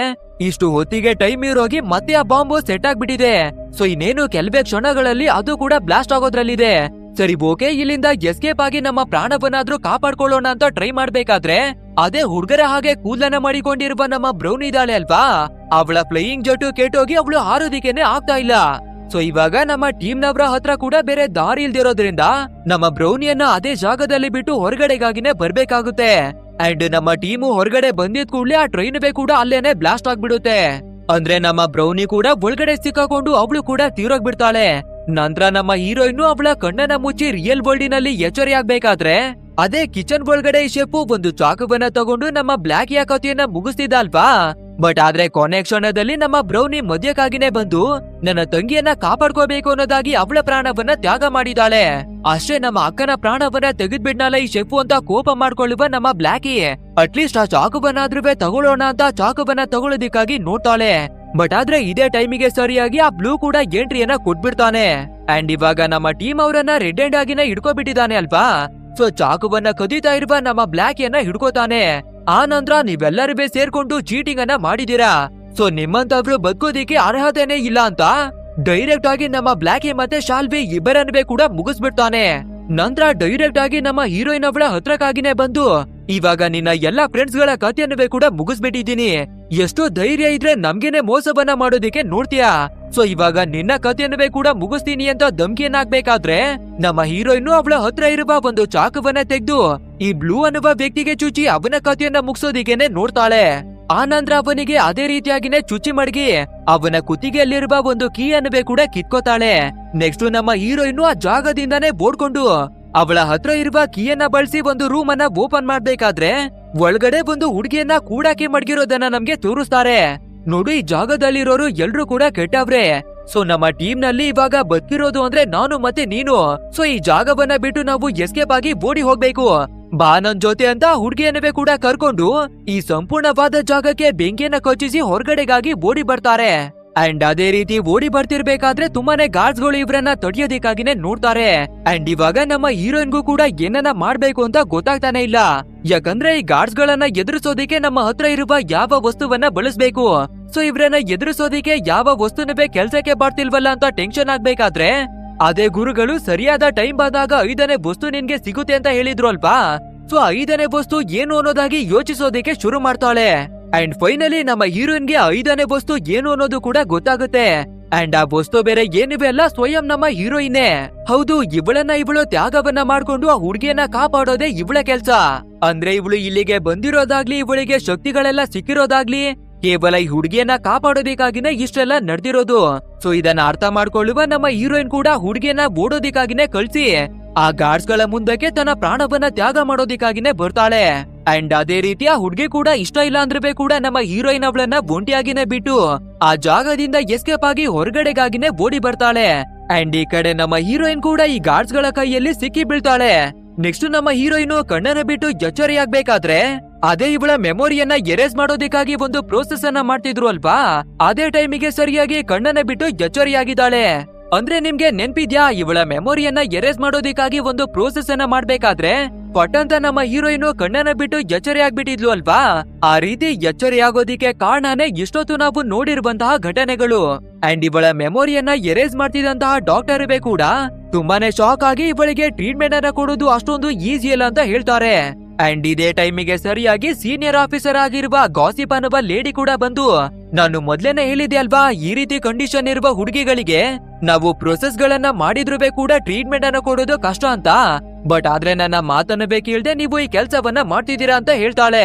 ಇಷ್ಟು ಹೊತ್ತಿಗೆ ಟೈಮ್ ಇರೋಗಿ ಮತ್ತೆ ಆ ಬಾಂಬ್ ಸೆಟ್ ಆಗ್ಬಿಟ್ಟಿದೆ. ಸೊ ಇನ್ನೇನು ಕೆಲವೇ ಕ್ಷಣಗಳಲ್ಲಿ ಅದು ಕೂಡ ಬ್ಲಾಸ್ಟ್ ಆಗೋದ್ರಲ್ಲಿದೆ. ಸರಿ ಓಕೆ, ಇಲ್ಲಿಂದ ಎಸ್ಕೇಪ್ ಆಗಿ ನಮ್ಮ ಪ್ರಾಣವನ್ನಾದ್ರೂ ಕಾಪಾಡ್ಕೊಳ್ಳೋಣ ಅಂತ ಟ್ರೈ ಮಾಡ್ಬೇಕಾದ್ರೆ ಅದೇ ಹುಡುಗರ ಹಾಗೆ ಕೂದಲನ್ನ ಮಾಡಿಕೊಂಡಿರುವ ನಮ್ಮ ಬ್ರೌನಿ ಇದ್ದಾಳೆ ಅಲ್ವಾ, ಅವಳ ಫ್ಲೈಯಿಂಗ್ ಜೆಟ್ ಕೆಟ್ಟೋಗಿ ಅವಳು ಹಾರೋದಿಕ್ಕೇನೆ ಆಗ್ತಾ ಇಲ್ಲ. ಸೊ ಇವಾಗ ನಮ್ಮ ಟೀಮ್ ನವರ ಹತ್ರ ಕೂಡ ಬೇರೆ ದಾರಿ ಇಲ್ದಿರೋದ್ರಿಂದ ನಮ್ಮ ಬ್ರೌನಿಯನ್ನ ಅದೇ ಜಾಗದಲ್ಲಿ ಬಿಟ್ಟು ಹೊರಗಡೆಗಾಗಿನೇ ಬರ್ಬೇಕಾಗುತ್ತೆ. ಅಂಡ್ ನಮ್ಮ ಟೀಮು ಹೊರಗಡೆ ಬಂದಿದ್ ಕೂಡಲೇ ಆ ಟ್ರೈನ್ ಬೇ ಕೂಡ ಅಲ್ಲೇನೆ ಬ್ಲಾಸ್ಟ್ ಆಗ್ಬಿಡುತ್ತೆ. ಅಂದ್ರೆ ನಮ್ಮ ಬ್ರೌನಿ ಕೂಡ ಒಳಗಡೆ ಸಿಕ್ಕಾಕೊಂಡು ಅವಳು ಕೂಡ ತೀರೋಗ್ಬಿಡ್ತಾಳೆ. ನಂತರ ನಮ್ಮ ಹೀರೋಯಿನ್ ಅವಳ ಕಣ್ಣನ್ನ ಮುಚ್ಚಿ ರಿಯಲ್ ವರ್ಲ್ಡಿನಲ್ಲಿ ಎಚ್ಚರಿಯಾಗ್ಬೇಕಾದ್ರೆ ಅದೇ ಕಿಚನ್ ಒಳಗಡೆ ಶೆಫು ಒಂದು ಚಾಕುವನ್ನ ತಗೊಂಡು ನಮ್ಮ ಬ್ಲಾಕ್ ಕಥೆಯನ್ನ ಮುಗಿಸ್ತಿದ್ದ ಅಲ್ವಾ. ಬಟ್ ಆದ್ರೆ ಕೊನೆ ಕ್ಷಣದಲ್ಲಿ ನಮ್ಮ ಬ್ರೌನಿ ಮದ್ಯಕ್ಕಾಗಿನೇ ಬಂದು ನನ್ನ ತಂಗಿಯನ್ನ ಕಾಪಾಡ್ಕೋಬೇಕು ಅನ್ನೋದಾಗಿ ಅವಳ ಪ್ರಾಣವನ್ನ ತ್ಯಾಗ ಮಾಡಿದಾಳೆ. ಅಷ್ಟೇ, ನಮ್ಮ ಅಕ್ಕನ ಪ್ರಾಣವನ್ನ ತೆಗೆದ್ಬಿಡ್ನಲ್ಲ ಈ ಶೆಫು ಅಂತ ಕೋಪ ಮಾಡ್ಕೊಳ್ಳುವ ನಮ್ಮ ಬ್ಲಾಕಿ ಅಟ್ಲೀಸ್ಟ್ ಆ ಚಾಕುವನ್ನಾದ್ರೂ ತಗೊಳ್ಳೋಣ ಅಂತ ಚಾಕುವನ್ನ ತಗೊಳ್ಳೋದಿಕ್ಕಾಗಿ ನೋಡ್ತಾಳೆ. ಬಟ್ ಆದ್ರೆ ಇದೇ ಟೈಮಿಗೆ ಸರಿಯಾಗಿ ಆ ಬ್ಲೂ ಕೂಡ ಎಂಟ್ರಿಯನ್ನ ಕೊಟ್ಬಿಡ್ತಾನೆ. ಅಂಡ್ ಇವಾಗ ನಮ್ಮ ಟೀಮ್ ಅವರನ್ನ ರೆಡ್ ಹ್ಯಾಂಡ್ ಆಗಿನ ಹಿಡ್ಕೊಬಿಟ್ಟಿದ್ದಾನೆ ಅಲ್ವಾ. ಸೊ ಚಾಕುವನ್ನ ಕದೀತಾ ಇರುವ ನಮ್ಮ ಬ್ಲಾಕ್ ಯನ್ನ ಹಿಡ್ಕೋತಾನೆ. ಆ ನಂತರ ನೀವೆಲ್ಲರೂ ಸೇರ್ಕೊಂಡು ಚೀಟಿಂಗ್ ಅನ್ನ ಮಾಡಿದೀರಾ, ಸೊ ನಿಮ್ಮಂತವ್ರು ಬದುಕೋದಿಕ್ಕೆ ಅರ್ಹತೆನೇ ಇಲ್ಲ ಅಂತ ಡೈರೆಕ್ಟ್ ಆಗಿ ನಮ್ಮ ಬ್ಲಾಕ್ ಮತ್ತೆ ಶಾಲ್ವಿ ಇಬ್ಬರನ್ವೇ ಕೂಡ ಮುಗಿಸ್ಬಿಡ್ತಾನೆ. ನಂತರ ಡೈರೆಕ್ಟ್ ಆಗಿ ನಮ್ಮ ಹೀರೋಯಿನ್ ಅವಳ ಹತ್ರಕ್ಕಾಗಿನೇ ಬಂದು ಇವಾಗ ನಿನ್ನ ಎಲ್ಲಾ ಫ್ರೆಂಡ್ಸ್ ಗಳ ಕಥೆಯನ್ನುವೇ ಕೂಡ ಮುಗಿಸ್ಬಿಟ್ಟಿದ್ದೀನಿ, ಎಷ್ಟು ಧೈರ್ಯ ಇದ್ರೆ ನಮ್ಗೇನೆ ಮೋಸವನ್ನ ಮಾಡೋದಿಕ್ಕೆ ನೋಡ್ತೀಯಾ, ಸೊ ಇವಾಗ ನಿನ್ನ ಕಥೆಯನ್ನುವೇ ಕೂಡ ಮುಗಿಸ್ತೀನಿ ಅಂತ ಧಮ್ಕಿಯನ್ನಾಗ್ಬೇಕಾದ್ರೆ ನಮ್ಮ ಹೀರೋಯಿನ್ ಅವಳ ಹತ್ರ ಇರುವ ಒಂದು ಚಾಕುವನ್ನ ತೆಗೆದು ಈ ಬ್ಲೂ ಅನ್ನುವ ವ್ಯಕ್ತಿಗೆ ಚುಚ್ಚಿ ಅವನ ಕಥೆಯನ್ನ ಮುಗಿಸೋದಿಕ್ಕೇನೆ ನೋಡ್ತಾಳೆ. ಆ ನಂತರ ಅವನಿಗೆ ಅದೇ ರೀತಿಯಾಗಿನೇ ಚುಚ್ಚಿ ಮಡಗಿ ಅವನ ಕುತ್ತಿಗೆಯಲ್ಲಿರುವ ಒಂದು ಕೀ ಅನ್ನುವೇ ಕೂಡ ಕಿತ್ಕೋತಾಳೆ. ನೆಕ್ಸ್ಟ್ ನಮ್ಮ ಹೀರೋಯಿನ್ ಆ ಜಾಗದಿಂದಾನೇ ಓಡ್ಕೊಂಡು ಅವಳ ಹತ್ರ ಇರುವ ಕೀಯನ್ನ ಬಳಸಿ ಒಂದು ರೂಮ್ ಅನ್ನ ಓಪನ್ ಮಾಡ್ಬೇಕಾದ್ರೆ ಒಳಗಡೆ ಒಂದು ಹುಡುಗಿಯನ್ನ ಕೂಡಾಕಿ ಮಡಗಿರೋದನ್ನ ನಮ್ಗೆ ತೋರಿಸ್ತಾರೆ. ನೋಡು, ಈ ಜಾಗದಲ್ಲಿರೋರು ಎಲ್ರು ಕೂಡ ಕೆಟ್ಟವ್ರೆ. ಸೊ ನಮ್ಮ ಟೀಮ್ ನಲ್ಲಿ ಇವಾಗ ಬದುಕಿರೋದು ಅಂದ್ರೆ ನಾನು ಮತ್ತೆ ನೀನು. ಸೊ ಈ ಜಾಗವನ್ನ ಬಿಟ್ಟು ನಾವು ಎಸ್ಕೇಪ್ ಆಗಿ ಓಡಿ ಹೋಗ್ಬೇಕು, ಬಾ ನನ್ ಜೊತೆ ಅಂತ ಹುಡುಗಿಯನ್ನವೇ ಕೂಡ ಕರ್ಕೊಂಡು ಈ ಸಂಪೂರ್ಣವಾದ ಜಾಗಕ್ಕೆ ಬೆಂಕಿಯನ್ನ ಕಚ್ಚಿಸಿ ಹೊರಗಡೆಗಾಗಿ ಓಡಿ ಬರ್ತಾರೆ. ಅಂಡ್ ಅದೇ ರೀತಿ ಓಡಿ ಬರ್ತಿರ್ಬೇಕಾದ್ರೆ ತುಂಬಾನೇ ಗಾರ್ಡ್ಸ್ ಗಳು ಇವ್ರನ್ನ ತಡೆಯೋದಿಕ್ಕಾಗಿನೇ ನೋಡ್ತಾರೆ. ಅಂಡ್ ಇವಾಗ ನಮ್ಮ ಹೀರೋಯಿನ್ಗೂ ಕೂಡ ಏನನ್ನ ಮಾಡ್ಬೇಕು ಅಂತ ಗೊತ್ತಾಗ್ತಾನೆ ಇಲ್ಲ, ಯಾಕಂದ್ರೆ ಈ ಗಾರ್ಡ್ಸ್ ಗಳನ್ನ ಎದುರಿಸೋದಿಕ್ಕೆ ನಮ್ಮ ಹತ್ರ ಇರುವ ಯಾವ ವಸ್ತುವನ್ನ ಬಳಸ್ಬೇಕು. ಸೊ ಇವ್ರನ್ನ ಎದುರಿಸೋದಿಕ್ಕೆ ಯಾವ ವಸ್ತುನವೇ ಕೆಲ್ಸಕ್ಕೆ ಬರ್ತಿಲ್ವಲ್ಲ ಅಂತ ಟೆನ್ಷನ್ ಆಗ್ಬೇಕಾದ್ರೆ ಅದೇ ಗುರುಗಳು ಸರಿಯಾದ ಟೈಮ್ ಬಂದಾಗ 5ನೇ ವಸ್ತು ನಿನ್ಗೆ ಸಿಗುತ್ತೆ ಅಂತ ಹೇಳಿದ್ರು ಅಲ್ವಾ. ಸೊ 5ನೇ ವಸ್ತು ಏನು ಅನ್ನೋದಾಗಿ ಯೋಚಿಸೋದಿಕ್ಕೆ ಶುರು ಮಾಡ್ತಾಳೆ. ಅಂಡ್ ಫೈನಲಿ ನಮ್ಮ ಹೀರೋಯಿನ್ಗೆ 5ನೇ ವಸ್ತು ಏನು ಅನ್ನೋದು ಕೂಡ ಗೊತ್ತಾಗುತ್ತೆ. ಅಂಡ್ ಆ ವಸ್ತು ಬೇರೆ ಏನಿವೆ ಅಲ್ಲ, ಸ್ವಯಂ ನಮ್ಮ ಹೀರೋಯಿನ್ನೇ. ಹೌದು, ಇವಳು ತ್ಯಾಗವನ್ನ ಮಾಡ್ಕೊಂಡು ಆ ಹುಡುಗಿಯನ್ನ ಕಾಪಾಡೋದೇ ಇವಳ ಕೆಲ್ಸ. ಅಂದ್ರೆ ಇವಳು ಇಲ್ಲಿಗೆ ಬಂದಿರೋದಾಗ್ಲಿ, ಇವಳಿಗೆ ಶಕ್ತಿಗಳೆಲ್ಲ ಸಿಕ್ಕಿರೋದಾಗ್ಲಿ ಕೇವಲ ಈ ಹುಡುಗಿಯನ್ನ ಕಾಪಾಡೋದಿಕ್ಕಾಗಿನೇ ಇಷ್ಟೆಲ್ಲ ನಡೆದಿರೋದು. ಸೊ ಇದನ್ನ ಅರ್ಥ ಮಾಡ್ಕೊಳ್ಳುವ ನಮ್ಮ ಹೀರೋಯಿನ್ ಕೂಡ ಹುಡುಗಿಯನ್ನ ಓಡೋದಿಕ್ಕಾಗಿನೇ ಕಳ್ಸಿ ಆ ಗಾರ್ಡ್ಸ್ ಗಳ ಮುಂದಕ್ಕೆ ತನ್ನ ಪ್ರಾಣವನ್ನ ತ್ಯಾಗ ಮಾಡೋದಿಕ್ಕಾಗಿನೇ ಬರ್ತಾಳೆ. ಅಂಡ್ ಅದೇ ರೀತಿ ಆ ಹುಡುಗಿ ಕೂಡ ಇಷ್ಟ ಇಲ್ಲ ಅಂದ್ರೆ ಕೂಡ ನಮ್ಮ ಹೀರೋಯಿನ್ ಅವಳನ್ನ ಒಂಟಿಯಾಗಿನೇ ಬಿಟ್ಟು ಆ ಜಾಗದಿಂದ ಎಸ್ಕೇಪ್ ಆಗಿ ಹೊರಗಡೆಗಾಗಿನೇ ಓಡಿ ಬರ್ತಾಳೆ. ಅಂಡ್ ಈ ಕಡೆ ನಮ್ಮ ಹೀರೋಯಿನ್ ಕೂಡ ಈ ಗಾರ್ಡ್ಸ್ ಗಳ ಕೈಯಲ್ಲಿ ಸಿಕ್ಕಿ ಬೀಳ್ತಾಳೆ. ನೆಕ್ಸ್ಟ್ ನಮ್ಮ ಹೀರೋಯಿನ್ ಕಣ್ಣನ್ನ ಬಿಟ್ಟು ಎಚ್ಚರಿಯಾಗ್ಬೇಕಾದ್ರೆ ಅದೇ ಇವಳ ಮೆಮೊರಿಯನ್ನ ಎರೇಸ್ ಮಾಡೋದಿಕ್ಕಾಗಿ ಒಂದು ಪ್ರೋಸೆಸ್ ಅನ್ನ ಮಾಡ್ತಿದ್ರು ಅಲ್ವಾ. ಅದೇ ಟೈಮಿಗೆ ಸರಿಯಾಗಿ ಕಣ್ಣನ್ನ ಬಿಟ್ಟು ಎಚ್ಚರಿಯಾಗಿದ್ದಾಳೆ. ಅಂದ್ರೆ ನಿಮ್ಗೆ ನೆನ್ಪಿದ್ಯಾ, ಇವಳ ಮೆಮೊರಿಯನ್ನ ಎರೇಸ್ ಮಾಡೋದಿಕ್ಕಾಗಿ ಒಂದು ಪ್ರೋಸೆಸ್ ಅನ್ನ ಮಾಡ್ಬೇಕಾದ್ರೆ ಪಟ್ಟಂತ ನಮ್ಮ ಹೀರೋಯಿನ್ ಕಣ್ಣನ್ನ ಬಿಟ್ಟು ಎಚ್ಚರಿಯಾಗ್ಬಿಟ್ಟಿದ್ಲು ಅಲ್ವಾ. ಆ ರೀತಿ ಎಚ್ಚರಿಯಾಗೋದಿಕ್ಕೆ ಕಾರಣನೇ ಇಷ್ಟೊತ್ತು ನಾವು ನೋಡಿರುವಂತಹ ಘಟನೆಗಳು. ಅಂಡ್ ಇವಳ ಮೆಮೊರಿಯನ್ನ ಎರೇಸ್ ಮಾಡ್ತಿದ್ದಂತಹ ಡಾಕ್ಟರ್ ಕೂಡ ತುಂಬಾನೇ ಶಾಕ್ ಆಗಿ ಇವಳಿಗೆ ಟ್ರೀಟ್ಮೆಂಟ್ ಅನ್ನ ಕೊಡೋದು ಅಷ್ಟೊಂದು ಈಸಿ ಇಲ್ಲ ಅಂತ ಹೇಳ್ತಾರೆ. ಅಂಡ್ ಇದೇ ಟೈಮಿಗೆ ಸರಿಯಾಗಿ ಸೀನಿಯರ್ ಆಫೀಸರ್ ಆಗಿರುವ ಗಾಸಿಪ್ ಅನ್ನುವ ಲೇಡಿ ಕೂಡ ಬಂದು, ನಾನು ಮೊದ್ಲೇನೆ ಹೇಳಿದೆ ಅಲ್ವಾ, ಈ ರೀತಿ ಕಂಡೀಷನ್ ಇರುವ ಹುಡುಗಿಗಳಿಗೆ ನಾವು ಪ್ರೊಸೆಸ್ ಗಳನ್ನ ಮಾಡಿದ್ರು ಕೂಡ ಟ್ರೀಟ್ಮೆಂಟ್ ಅನ್ನ ಕೊಡೋದು ಕಷ್ಟ ಅಂತ. ಬಟ್ ಆದ್ರೆ ನನ್ನ ಮಾತನ್ನ ಕೇಳ್ದೆ ನೀವು ಈ ಕೆಲ್ಸವನ್ನ ಮಾಡ್ತಿದ್ದೀರಾ ಅಂತ ಹೇಳ್ತಾಳೆ.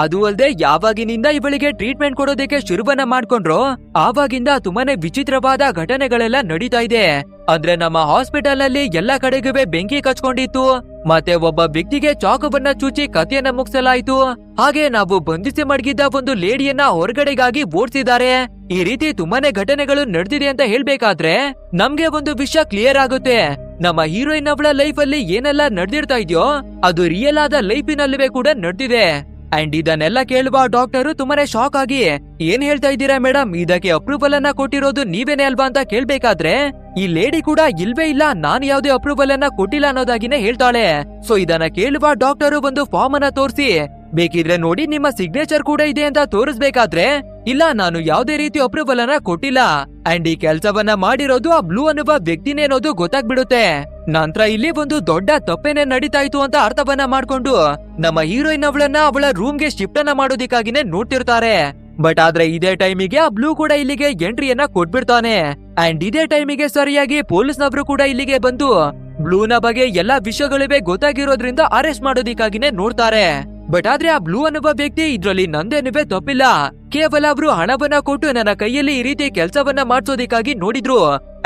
ಅದು ಅಲ್ಲದೆ ಯಾವಾಗಿನಿಂದ ಇವಳಿಗೆ ಟ್ರೀಟ್ಮೆಂಟ್ ಕೊಡೋದಕ್ಕೆ ಶುರುವನ್ನ ಮಾಡ್ಕೊಂಡ್ರು ಆವಾಗಿಂದ ತುಂಬಾನೇ ವಿಚಿತ್ರವಾದ ಘಟನೆಗಳೆಲ್ಲ ನಡೀತಾ ಇದೆ. ಅಂದ್ರೆ ನಮ್ಮ ಹಾಸ್ಪಿಟಲ್ ನಲ್ಲಿ ಎಲ್ಲಾ ಕಡೆಗೂ ಬೆಂಕಿ ಕಚ್ಕೊಂಡಿತ್ತು, ಮತ್ತೆ ಒಬ್ಬ ವ್ಯಕ್ತಿಗೆ ಚಾಕುವನ್ನ ಚುಚ್ಚಿ ಕಥೆಯನ್ನ ಮುಗಿಸಲಾಯಿತು. ಹಾಗೆ ನಾವು ಬಂಧಿಸಿ ಮಡಗಿದ್ದ ಒಂದು ಲೇಡಿಯನ್ನ ಹೊರಗಡೆಗಾಗಿ ಓಡಿಸಿದ್ದಾರೆ. ಈ ರೀತಿ ತುಂಬಾನೇ ಘಟನೆಗಳು ನಡೆದಿದೆ ಅಂತ ಹೇಳ್ಬೇಕಾದ್ರೆ ನಮ್ಗೆ ಒಂದು ವಿಷಯ ಕ್ಲಿಯರ್ ಆಗುತ್ತೆ, ನಮ್ಮ ಹೀರೋಯಿನ್ ಅವಳ ಲೈಫ್ ಅಲ್ಲಿ ಏನೆಲ್ಲ ನಡೆದಿರ್ತಾ ಇದೆಯೋ ಅದು ರಿಯಲ್ ಆದ ಲೈಫಿನಲ್ಲೂ ಕೂಡ ನಡೆದಿದೆ. ಅಂಡ್ ಇದನ್ನೆಲ್ಲ ಕೇಳುವ ಡಾಕ್ಟರ್ ತುಂಬಾನೇ ಶಾಕ್ ಆಗಿ ಏನ್ ಹೇಳ್ತಾ ಇದ್ದೀರಾ ಮೇಡಮ್, ಇದಕ್ಕೆ ಅಪ್ರೂವಲ್ ಅನ್ನ ಕೊಟ್ಟಿರೋದು ನೀವೇನೇ ಅಲ್ವಾ ಅಂತ ಕೇಳ್ಬೇಕಾದ್ರೆ ಈ ಲೇಡಿ ಕೂಡ ಇಲ್ವೇ ಇಲ್ಲ, ನಾನು ಯಾವ್ದೇ ಅಪ್ರೂವಲ್ ಅನ್ನ ಕೊಟ್ಟಿಲ್ಲ ಅನ್ನೋದಾಗಿನೇ ಹೇಳ್ತಾಳೆ. ಸೊ ಇದನ್ನ ಕೇಳುವ ಡಾಕ್ಟರ್ ಒಂದು ಫಾರ್ಮ್ ಅನ್ನ ತೋರಿಸಿ ಬೇಕಿದ್ರೆ ನೋಡಿ ನಿಮ್ಮ ಸಿಗ್ನೇಚರ್ ಕೂಡ ಇದೆ ಅಂತ ತೋರಿಸ್ಬೇಕಾದ್ರೆ ಇಲ್ಲ ನಾನು ಯಾವ್ದೇ ರೀತಿ ಅಪ್ರೂವಲ್ ಅನ್ನ ಕೊಟ್ಟಿಲ್ಲ ಅಂಡ್ ಈ ಕೆಲ್ಸವನ್ನ ಮಾಡಿರೋದು ಆ ಬ್ಲೂ ಅನ್ನುವ ವ್ಯಕ್ತಿನೇ ಅನ್ನೋದು ಗೊತ್ತಾಗ್ಬಿಡುತ್ತೆ. ನಂತರ ಇಲ್ಲಿ ಒಂದು ದೊಡ್ಡ ತಪ್ಪೇನೆ ನಡೀತಾ ಇತ್ತು ಅಂತ ಅರ್ಥವನ್ನ ಮಾಡ್ಕೊಂಡು ನಮ್ಮ ಹೀರೋಯಿನ್ ಅವಳನ್ನ ಅವಳ ರೂಮ್ಗೆ ಶಿಫ್ಟ್ ಅನ್ನ ಮಾಡೋದಿಕ್ಕಾಗಿನೇ ನೋಡ್ತಿರ್ತಾರೆ. ಬಟ್ ಆದ್ರೆ ಇದೇ ಟೈಮಿಗೆ ಆ ಬ್ಲೂ ಕೂಡ ಇಲ್ಲಿಗೆ ಎಂಟ್ರಿಯನ್ನ ಕೊಟ್ಬಿಡ್ತಾನೆ. ಅಂಡ್ ಇದೇ ಟೈಮಿಗೆ ಸರಿಯಾಗಿ ಪೊಲೀಸ್ನವರು ಕೂಡ ಇಲ್ಲಿಗೆ ಬಂದು ಬ್ಲೂನ ಬಗ್ಗೆ ಎಲ್ಲಾ ವಿಷಯಗಳಿವೆ ಗೊತ್ತಾಗಿರೋದ್ರಿಂದ ಅರೆಸ್ಟ್ ಮಾಡೋದಿಕ್ಕಾಗಿನೇ ನೋಡ್ತಾರೆ. ಬಟ್ ಆದ್ರೆ ಆ ಬ್ಲೂ ಅನ್ನುವ ವ್ಯಕ್ತಿ ಇದ್ರಲ್ಲಿ ನಂದೇನುವೆ ತಪ್ಪಿಲ್ಲ, ಕೇವಲ ಅವರು ಹಣವನ್ನ ಕೊಟ್ಟು ನನ್ನ ಕೈಯಲ್ಲಿ ಈ ರೀತಿ ಕೆಲ್ಸವನ್ನ ಮಾಡ್ಸೋದಿಕ್ಕಾಗಿ ನೋಡಿದ್ರು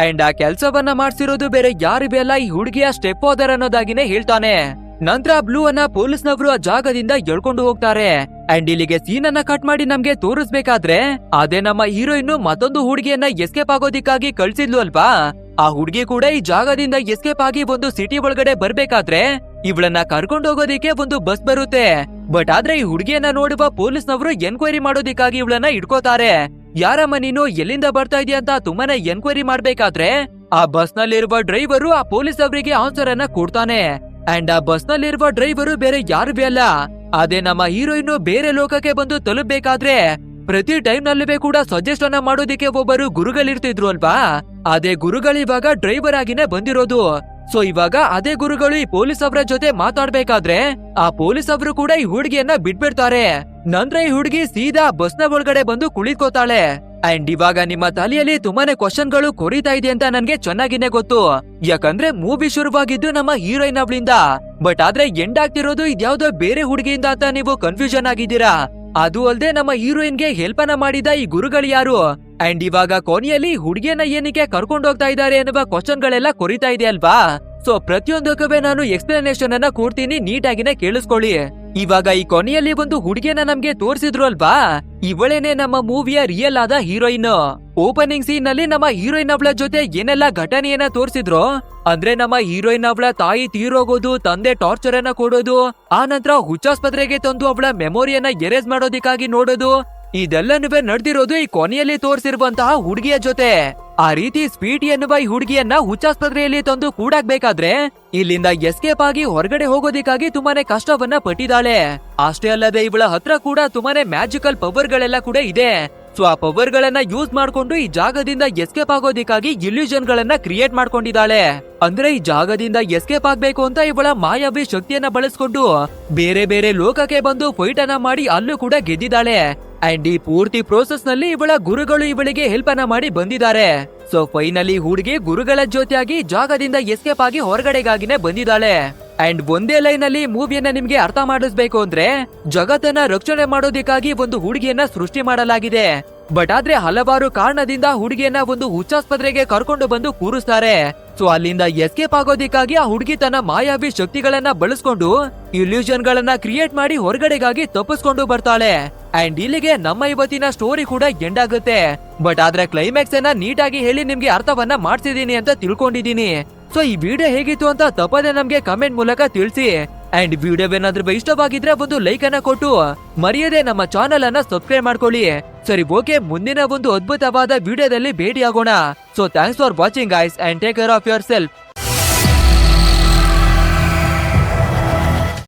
ಅಂಡ್ ಆ ಕೆಲ್ಸವನ್ನ ಮಾಡ್ಸಿರೋದು ಬೇರೆ ಯಾರಿವೆ ಅಲ್ಲ ಈ ಹುಡುಗಿಯ ಸ್ಟೆಪ್ ಫಾದರ್ ಅನ್ನೋದಾಗಿನೇ ಹೇಳ್ತಾನೆ. ನಂತರ ಬ್ಲೂ ಅನ್ನ ಪೊಲೀಸ್ನವರು ಆ ಜಾಗದಿಂದ ಎಳ್ಕೊಂಡು ಹೋಗ್ತಾರೆ. ಅಂಡ್ ಇಲ್ಲಿಗೆ ಸೀನ್ ಅನ್ನ ಕಟ್ ಮಾಡಿ ನಮ್ಗೆ ತೋರಿಸ್ಬೇಕಾದ್ರೆ ಅದೇ ನಮ್ಮ ಹೀರೋಯಿನ್ ಮತ್ತೊಂದು ಹುಡುಗಿಯನ್ನ ಎಸ್ಕೇಪ್ ಆಗೋದಿಕ್ಕಾಗಿ ಕಳ್ಸಿದ್ಲು ಅಲ್ವಾ, ಆ ಹುಡುಗಿ ಕೂಡ ಈ ಜಾಗದಿಂದ ಎಸ್ಕೇಪ್ ಆಗಿ ಒಂದು ಸಿಟಿ ಒಳಗಡೆ ಬರ್ಬೇಕಾದ್ರೆ ಇವಳನ್ನ ಕರ್ಕೊಂಡು ಹೋಗೋದಿಕ್ಕೆ ಒಂದು ಬಸ್ ಬರುತ್ತೆ. ಬಟ್ ಆದ್ರೆ ಈ ಹುಡುಗಿಯನ್ನ ನೋಡುವ ಪೊಲೀಸ್ನವರು ಎನ್ಕ್ವೈರಿ ಮಾಡೋದಿಕ್ಕಾಗಿ ಇವಳನ್ನ ಇಟ್ಕೋತಾರೆ. ಯಾರಮ್ಮ ನೀನು, ಎಲ್ಲಿಂದ ಬರ್ತಾ ಇದೀಯ ಅಂತ ತುಂಬಾನೇ ಎನ್ಕ್ವೈರಿ ಮಾಡ್ಬೇಕಾದ್ರೆ ಆ ಬಸ್ ನಲ್ಲಿರುವ ಡ್ರೈವರು ಆ ಪೊಲೀಸ್ ಅವರಿಗೆ ಆನ್ಸರ್ ಅನ್ನ ಕೊಡ್ತಾನೆ. ಅಂಡ್ ಆ ಬಸ್ ನಲ್ಲಿರುವ ಡ್ರೈವರು ಬೇರೆ ಯಾರು ಅಲ್ಲ, ಅದೇ ನಮ್ಮ ಹೀರೋಯಿನ್ ಬೇರೆ ಲೋಕಕ್ಕೆ ಬಂದು ತಲುಪಬೇಕಾದ್ರೆ ಪ್ರತಿ ಟೈಮ್ ನಲ್ಲೂ ಕೂಡ ಸಜೆಸ್ಟ್ ಅನ್ನ ಮಾಡೋದಿಕ್ಕೆ ಒಬ್ಬರು ಗುರುಗಳಿರ್ತಿದ್ರು ಅಲ್ವಾ, ಅದೇ ಗುರುಗಳು ಇವಾಗ ಡ್ರೈವರ್ ಆಗಿನೇ ಬಂದಿರೋದು. ಸೊ ಇವಾಗ ಅದೇ ಗುರುಗಳು ಈ ಪೊಲೀಸ್ ಅವರ ಜೊತೆ ಮಾತಾಡ್ಬೇಕಾದ್ರೆ ಆ ಪೊಲೀಸ್ ಅವರು ಕೂಡ ಈ ಹುಡುಗಿಯನ್ನ ಬಿಟ್ಬಿಡ್ತಾರೆ. ನಂತರ ಈ ಹುಡುಗಿ ಸೀದಾ ಬಸ್ನ ಒಳಗಡೆ ಬಂದು ಕುಳಿತುಕೋತಾಳೆ. ಅಂಡ್ ಇವಾಗ ನಿಮ್ಮ ತಲೆಯಲ್ಲಿ ತುಂಬಾನೇ ಕ್ವಶನ್ ಗಳು ಕೊರಿತಾ ಇದೆ ಅಂತ ನನ್ಗೆ ಚೆನ್ನಾಗಿನೇ ಗೊತ್ತು, ಯಾಕಂದ್ರೆ ಮೂವಿ ಶುರುವಾಗಿದ್ದು ನಮ್ಮ ಹೀರೋಯಿನ್ ಅವಳಿಂದ, ಬಟ್ ಆದ್ರೆ ಎಂಡ್ ಆಗ್ತಿರೋದು ಇದ್ಯಾವ್ದೋ ಬೇರೆ ಹುಡುಗಿಯಿಂದ ಅಂತ ನೀವು ಕನ್ಫ್ಯೂಷನ್ ಆಗಿದ್ದೀರಾ. ಅದು ಅಲ್ದೆ ನಮ್ಮ ಹೀರೋಯಿನ್ಗೆ ಹೆಲ್ಪ್ ಅನ್ನ ಮಾಡಿದ ಈ ಗುರುಗಳು ಯಾರು ಅಂಡ್ ಇವಾಗ ಕೊನೆಯಲ್ಲಿ ಹುಡುಗಿಯನ್ನ ಏನಕ್ಕೆ ಕರ್ಕೊಂಡು ಹೋಗ್ತಾ ಇದ್ದಾರೆ ಎನ್ನುವ ಕ್ವಶನ್ ಗಳೆಲ್ಲ ಕೊರಿತಾ ಇದೆ ಅಲ್ವಾ. ಸೊ ಪ್ರತಿಯೊಂದಕ್ಕೂ ನಾನು ಎಕ್ಸ್ಪ್ಲನೇಷನ್ ಅನ್ನ ಕೊಡ್ತೀನಿ, ನೀಟಾಗಿನೇ ಕೇಳಿಸ್ಕೊಳ್ಳಿ. ಇವಾಗ ಈ ಕೊನೆಯಲ್ಲಿ ಒಂದು ಹುಡುಗಿಯನ್ನ ನಮ್ಗೆ ತೋರಿಸಿದ್ರು ಅಲ್ವಾ, ಇವಳೇನೆ ನಮ್ಮ ಮೂವಿಯ ರಿಯಲ್ ಆದ ಹೀರೋಯಿನ್. ಓಪನಿಂಗ್ ಸೀನ್ ನಲ್ಲಿ ನಮ್ಮ ಹೀರೋಯಿನ್ ಅವಳ ಜೊತೆ ಏನೆಲ್ಲ ಘಟನೆಯನ್ನ ತೋರಿಸಿದ್ರು ಅಂದ್ರೆ ನಮ್ಮ ಹೀರೋಯಿನ್ ಅವಳ ತಾಯಿ ತೀರೋಗೋದು, ತಂದೆ ಟಾರ್ಚರ್ ಅನ್ನ ಕೊಡೋದು, ಆ ನಂತರ ಹುಚ್ಚಾಸ್ಪತ್ರೆಗೆ ತಂದು ಅವಳ ಮೆಮೊರಿಯನ್ನ ಎರೇಸ್ ಮಾಡೋದಿಕ್ಕಾಗಿ ನೋಡೋದು, ಇದೆಲ್ಲನೂ ನಡೆದಿರೋದು ಈ ಕೊನೆಯಲ್ಲಿ ತೋರಿಸಿರುವಂತಹ ಹುಡುಗಿಯ ಜೊತೆ. ಆ ರೀತಿ ಸ್ವೀಟಿ ಎನ್ನುವ ಈ ಹುಡುಗಿಯನ್ನ ಹುಚ್ಚಾಸ್ಪತ್ರೆಯಲ್ಲಿ ತಂದು ಕೂಡಾಕ್ಬೇಕಾದ್ರೆ ಇಲ್ಲಿಂದ ಎಸ್ಕೇಪ್ ಆಗಿ ಹೊರಗಡೆ ಹೋಗೋದಿಕ್ಕಾಗಿ ತುಂಬಾನೇ ಕಷ್ಟವನ್ನ ಪಟ್ಟಿದ್ದಾಳೆ. ಅಷ್ಟೇ ಅಲ್ಲದೆ ಇವಳ ಹತ್ರ ಕೂಡ ತುಂಬಾನೇ ಮ್ಯಾಜಿಕಲ್ ಪವರ್ ಗಳೆಲ್ಲ ಕೂಡ ಇದೆ. ಸೊ ಆ ಪವರ್ ಗಳನ್ನ ಯೂಸ್ ಮಾಡ್ಕೊಂಡು ಈ ಜಾಗದಿಂದ ಎಸ್ಕೇಪ್ ಆಗೋದಿಕ್ಕಾಗಿ ಇಲ್ಯೂಷನ್ ಗಳನ್ನ ಕ್ರಿಯೇಟ್ ಮಾಡ್ಕೊಂಡಿದ್ದಾಳೆ. ಅಂದ್ರೆ ಈ ಜಾಗದಿಂದ ಎಸ್ಕೇಪ್ ಆಗ್ಬೇಕು ಅಂತ ಇವಳ ಮಾಯಾವಿ ಶಕ್ತಿಯನ್ನ ಬಳಸ್ಕೊಂಡು ಬೇರೆ ಬೇರೆ ಲೋಕಕ್ಕೆ ಬಂದು ಫೈಟ್ ಅನ್ನ ಮಾಡಿ ಅಲ್ಲೂ ಕೂಡ ಗೆದ್ದಿದ್ದಾಳೆ. ಅಂಡ್ ಈ ಪೂರ್ತಿ ಪ್ರೋಸೆಸ್ ನಲ್ಲಿ ಇವಳ ಗುರುಗಳು ಇವಳಿಗೆ ಹೆಲ್ಪ್ ಅನ್ನ ಮಾಡಿ ಬಂದಿದ್ದಾರೆ. ಸೊ ಫೈನಲಿ ಹುಡುಗಿ ಗುರುಗಳ ಜೊತೆಯಾಗಿ ಜಾಗದಿಂದ ಎಸ್ಕೇಪ್ ಆಗಿ ಹೊರಗಡೆಗಾಗಿನೇ ಬಂದಿದ್ದಾಳೆ. ಅಂಡ್ ಒಂದೇ ಲೈನ್ ಅಲ್ಲಿ ಮೂವಿಯನ್ನ ನಿಮ್ಗೆ ಅರ್ಥ ಮಾಡಿಸ್ಬೇಕು ಅಂದ್ರೆ ಜಗತ್ತನ್ನ ರಕ್ಷಣೆ ಮಾಡೋದಿಕ್ಕಾಗಿ ಒಂದು ಹುಡುಗಿಯನ್ನ ಸೃಷ್ಟಿ ಮಾಡಲಾಗಿದೆ. ಬಟ್ ಆದ್ರೆ ಹಲವಾರು ಕಾರಣದಿಂದ ಹುಡುಗಿಯನ್ನ ಒಂದು ಹುಚ್ಚಾಸ್ಪತ್ರೆಗೆ ಕರ್ಕೊಂಡು ಬಂದು ಕೂರಿಸ್ತಾರೆ. ಸೊ ಅಲ್ಲಿಂದ ಎಸ್ಕೇಪ್ ಆಗೋದಿಕ್ಕಾಗಿ ಆ ಹುಡುಗಿ ತನ್ನ ಮಾಯಾವಿ ಶಕ್ತಿಗಳನ್ನ ಬಳಸ್ಕೊಂಡು ಇಲ್ಯೂಷನ್ ಗಳನ್ನ ಕ್ರಿಯೇಟ್ ಮಾಡಿ ಹೊರಗಡೆಗಾಗಿ ತಪ್ಪಿಸ್ಕೊಂಡು ಬರ್ತಾಳೆ. ಅಂಡ್ ಇಲ್ಲಿಗೆ ನಮ್ಮ ಇವತ್ತಿನ ಸ್ಟೋರಿ ಕೂಡ ಎಂಡ್ ಆಗುತ್ತೆ. ಬಟ್ ಆದ್ರೆ ಕ್ಲೈಮ್ಯಾಕ್ಸ್ ಅನ್ನ ನೀಟಾಗಿ ಹೇಳಿ ನಿಮ್ಗೆ ಅರ್ಥವನ್ನ ಮಾಡ್ಸಿದೀನಿ ಅಂತ ತಿಳ್ಕೊಂಡಿದೀನಿ. ಸೊ ಈ ವಿಡಿಯೋ ಹೇಗಿತ್ತು ಅಂತ ತಪ್ಪದೆ ನಮ್ಗೆ ಕಮೆಂಟ್ ಮೂಲಕ ತಿಳಿಸಿ. ಅಂಡ್ ವಿಡಿಯೋ ಏನಾದ್ರೂ ಇಷ್ಟವಾಗಿದ್ರೆ ಒಂದು ಲೈಕ್ ಅನ್ನ ಕೊಟ್ಟು ಮರೆಯದೆ ನಮ್ಮ ಚಾನೆಲ್ ಅನ್ನ ಸಬ್ಸ್ಕ್ರೈಬ್ ಮಾಡ್ಕೊಳ್ಳಿ. ಸರಿ ಓಕೆ, ಮುಂದಿನ ಒಂದು ಅದ್ಭುತವಾದ ವಿಡಿಯೋದಲ್ಲಿ ಭೇಟಿ ಆಗೋಣ. So thanks for watching guys and take care of your self.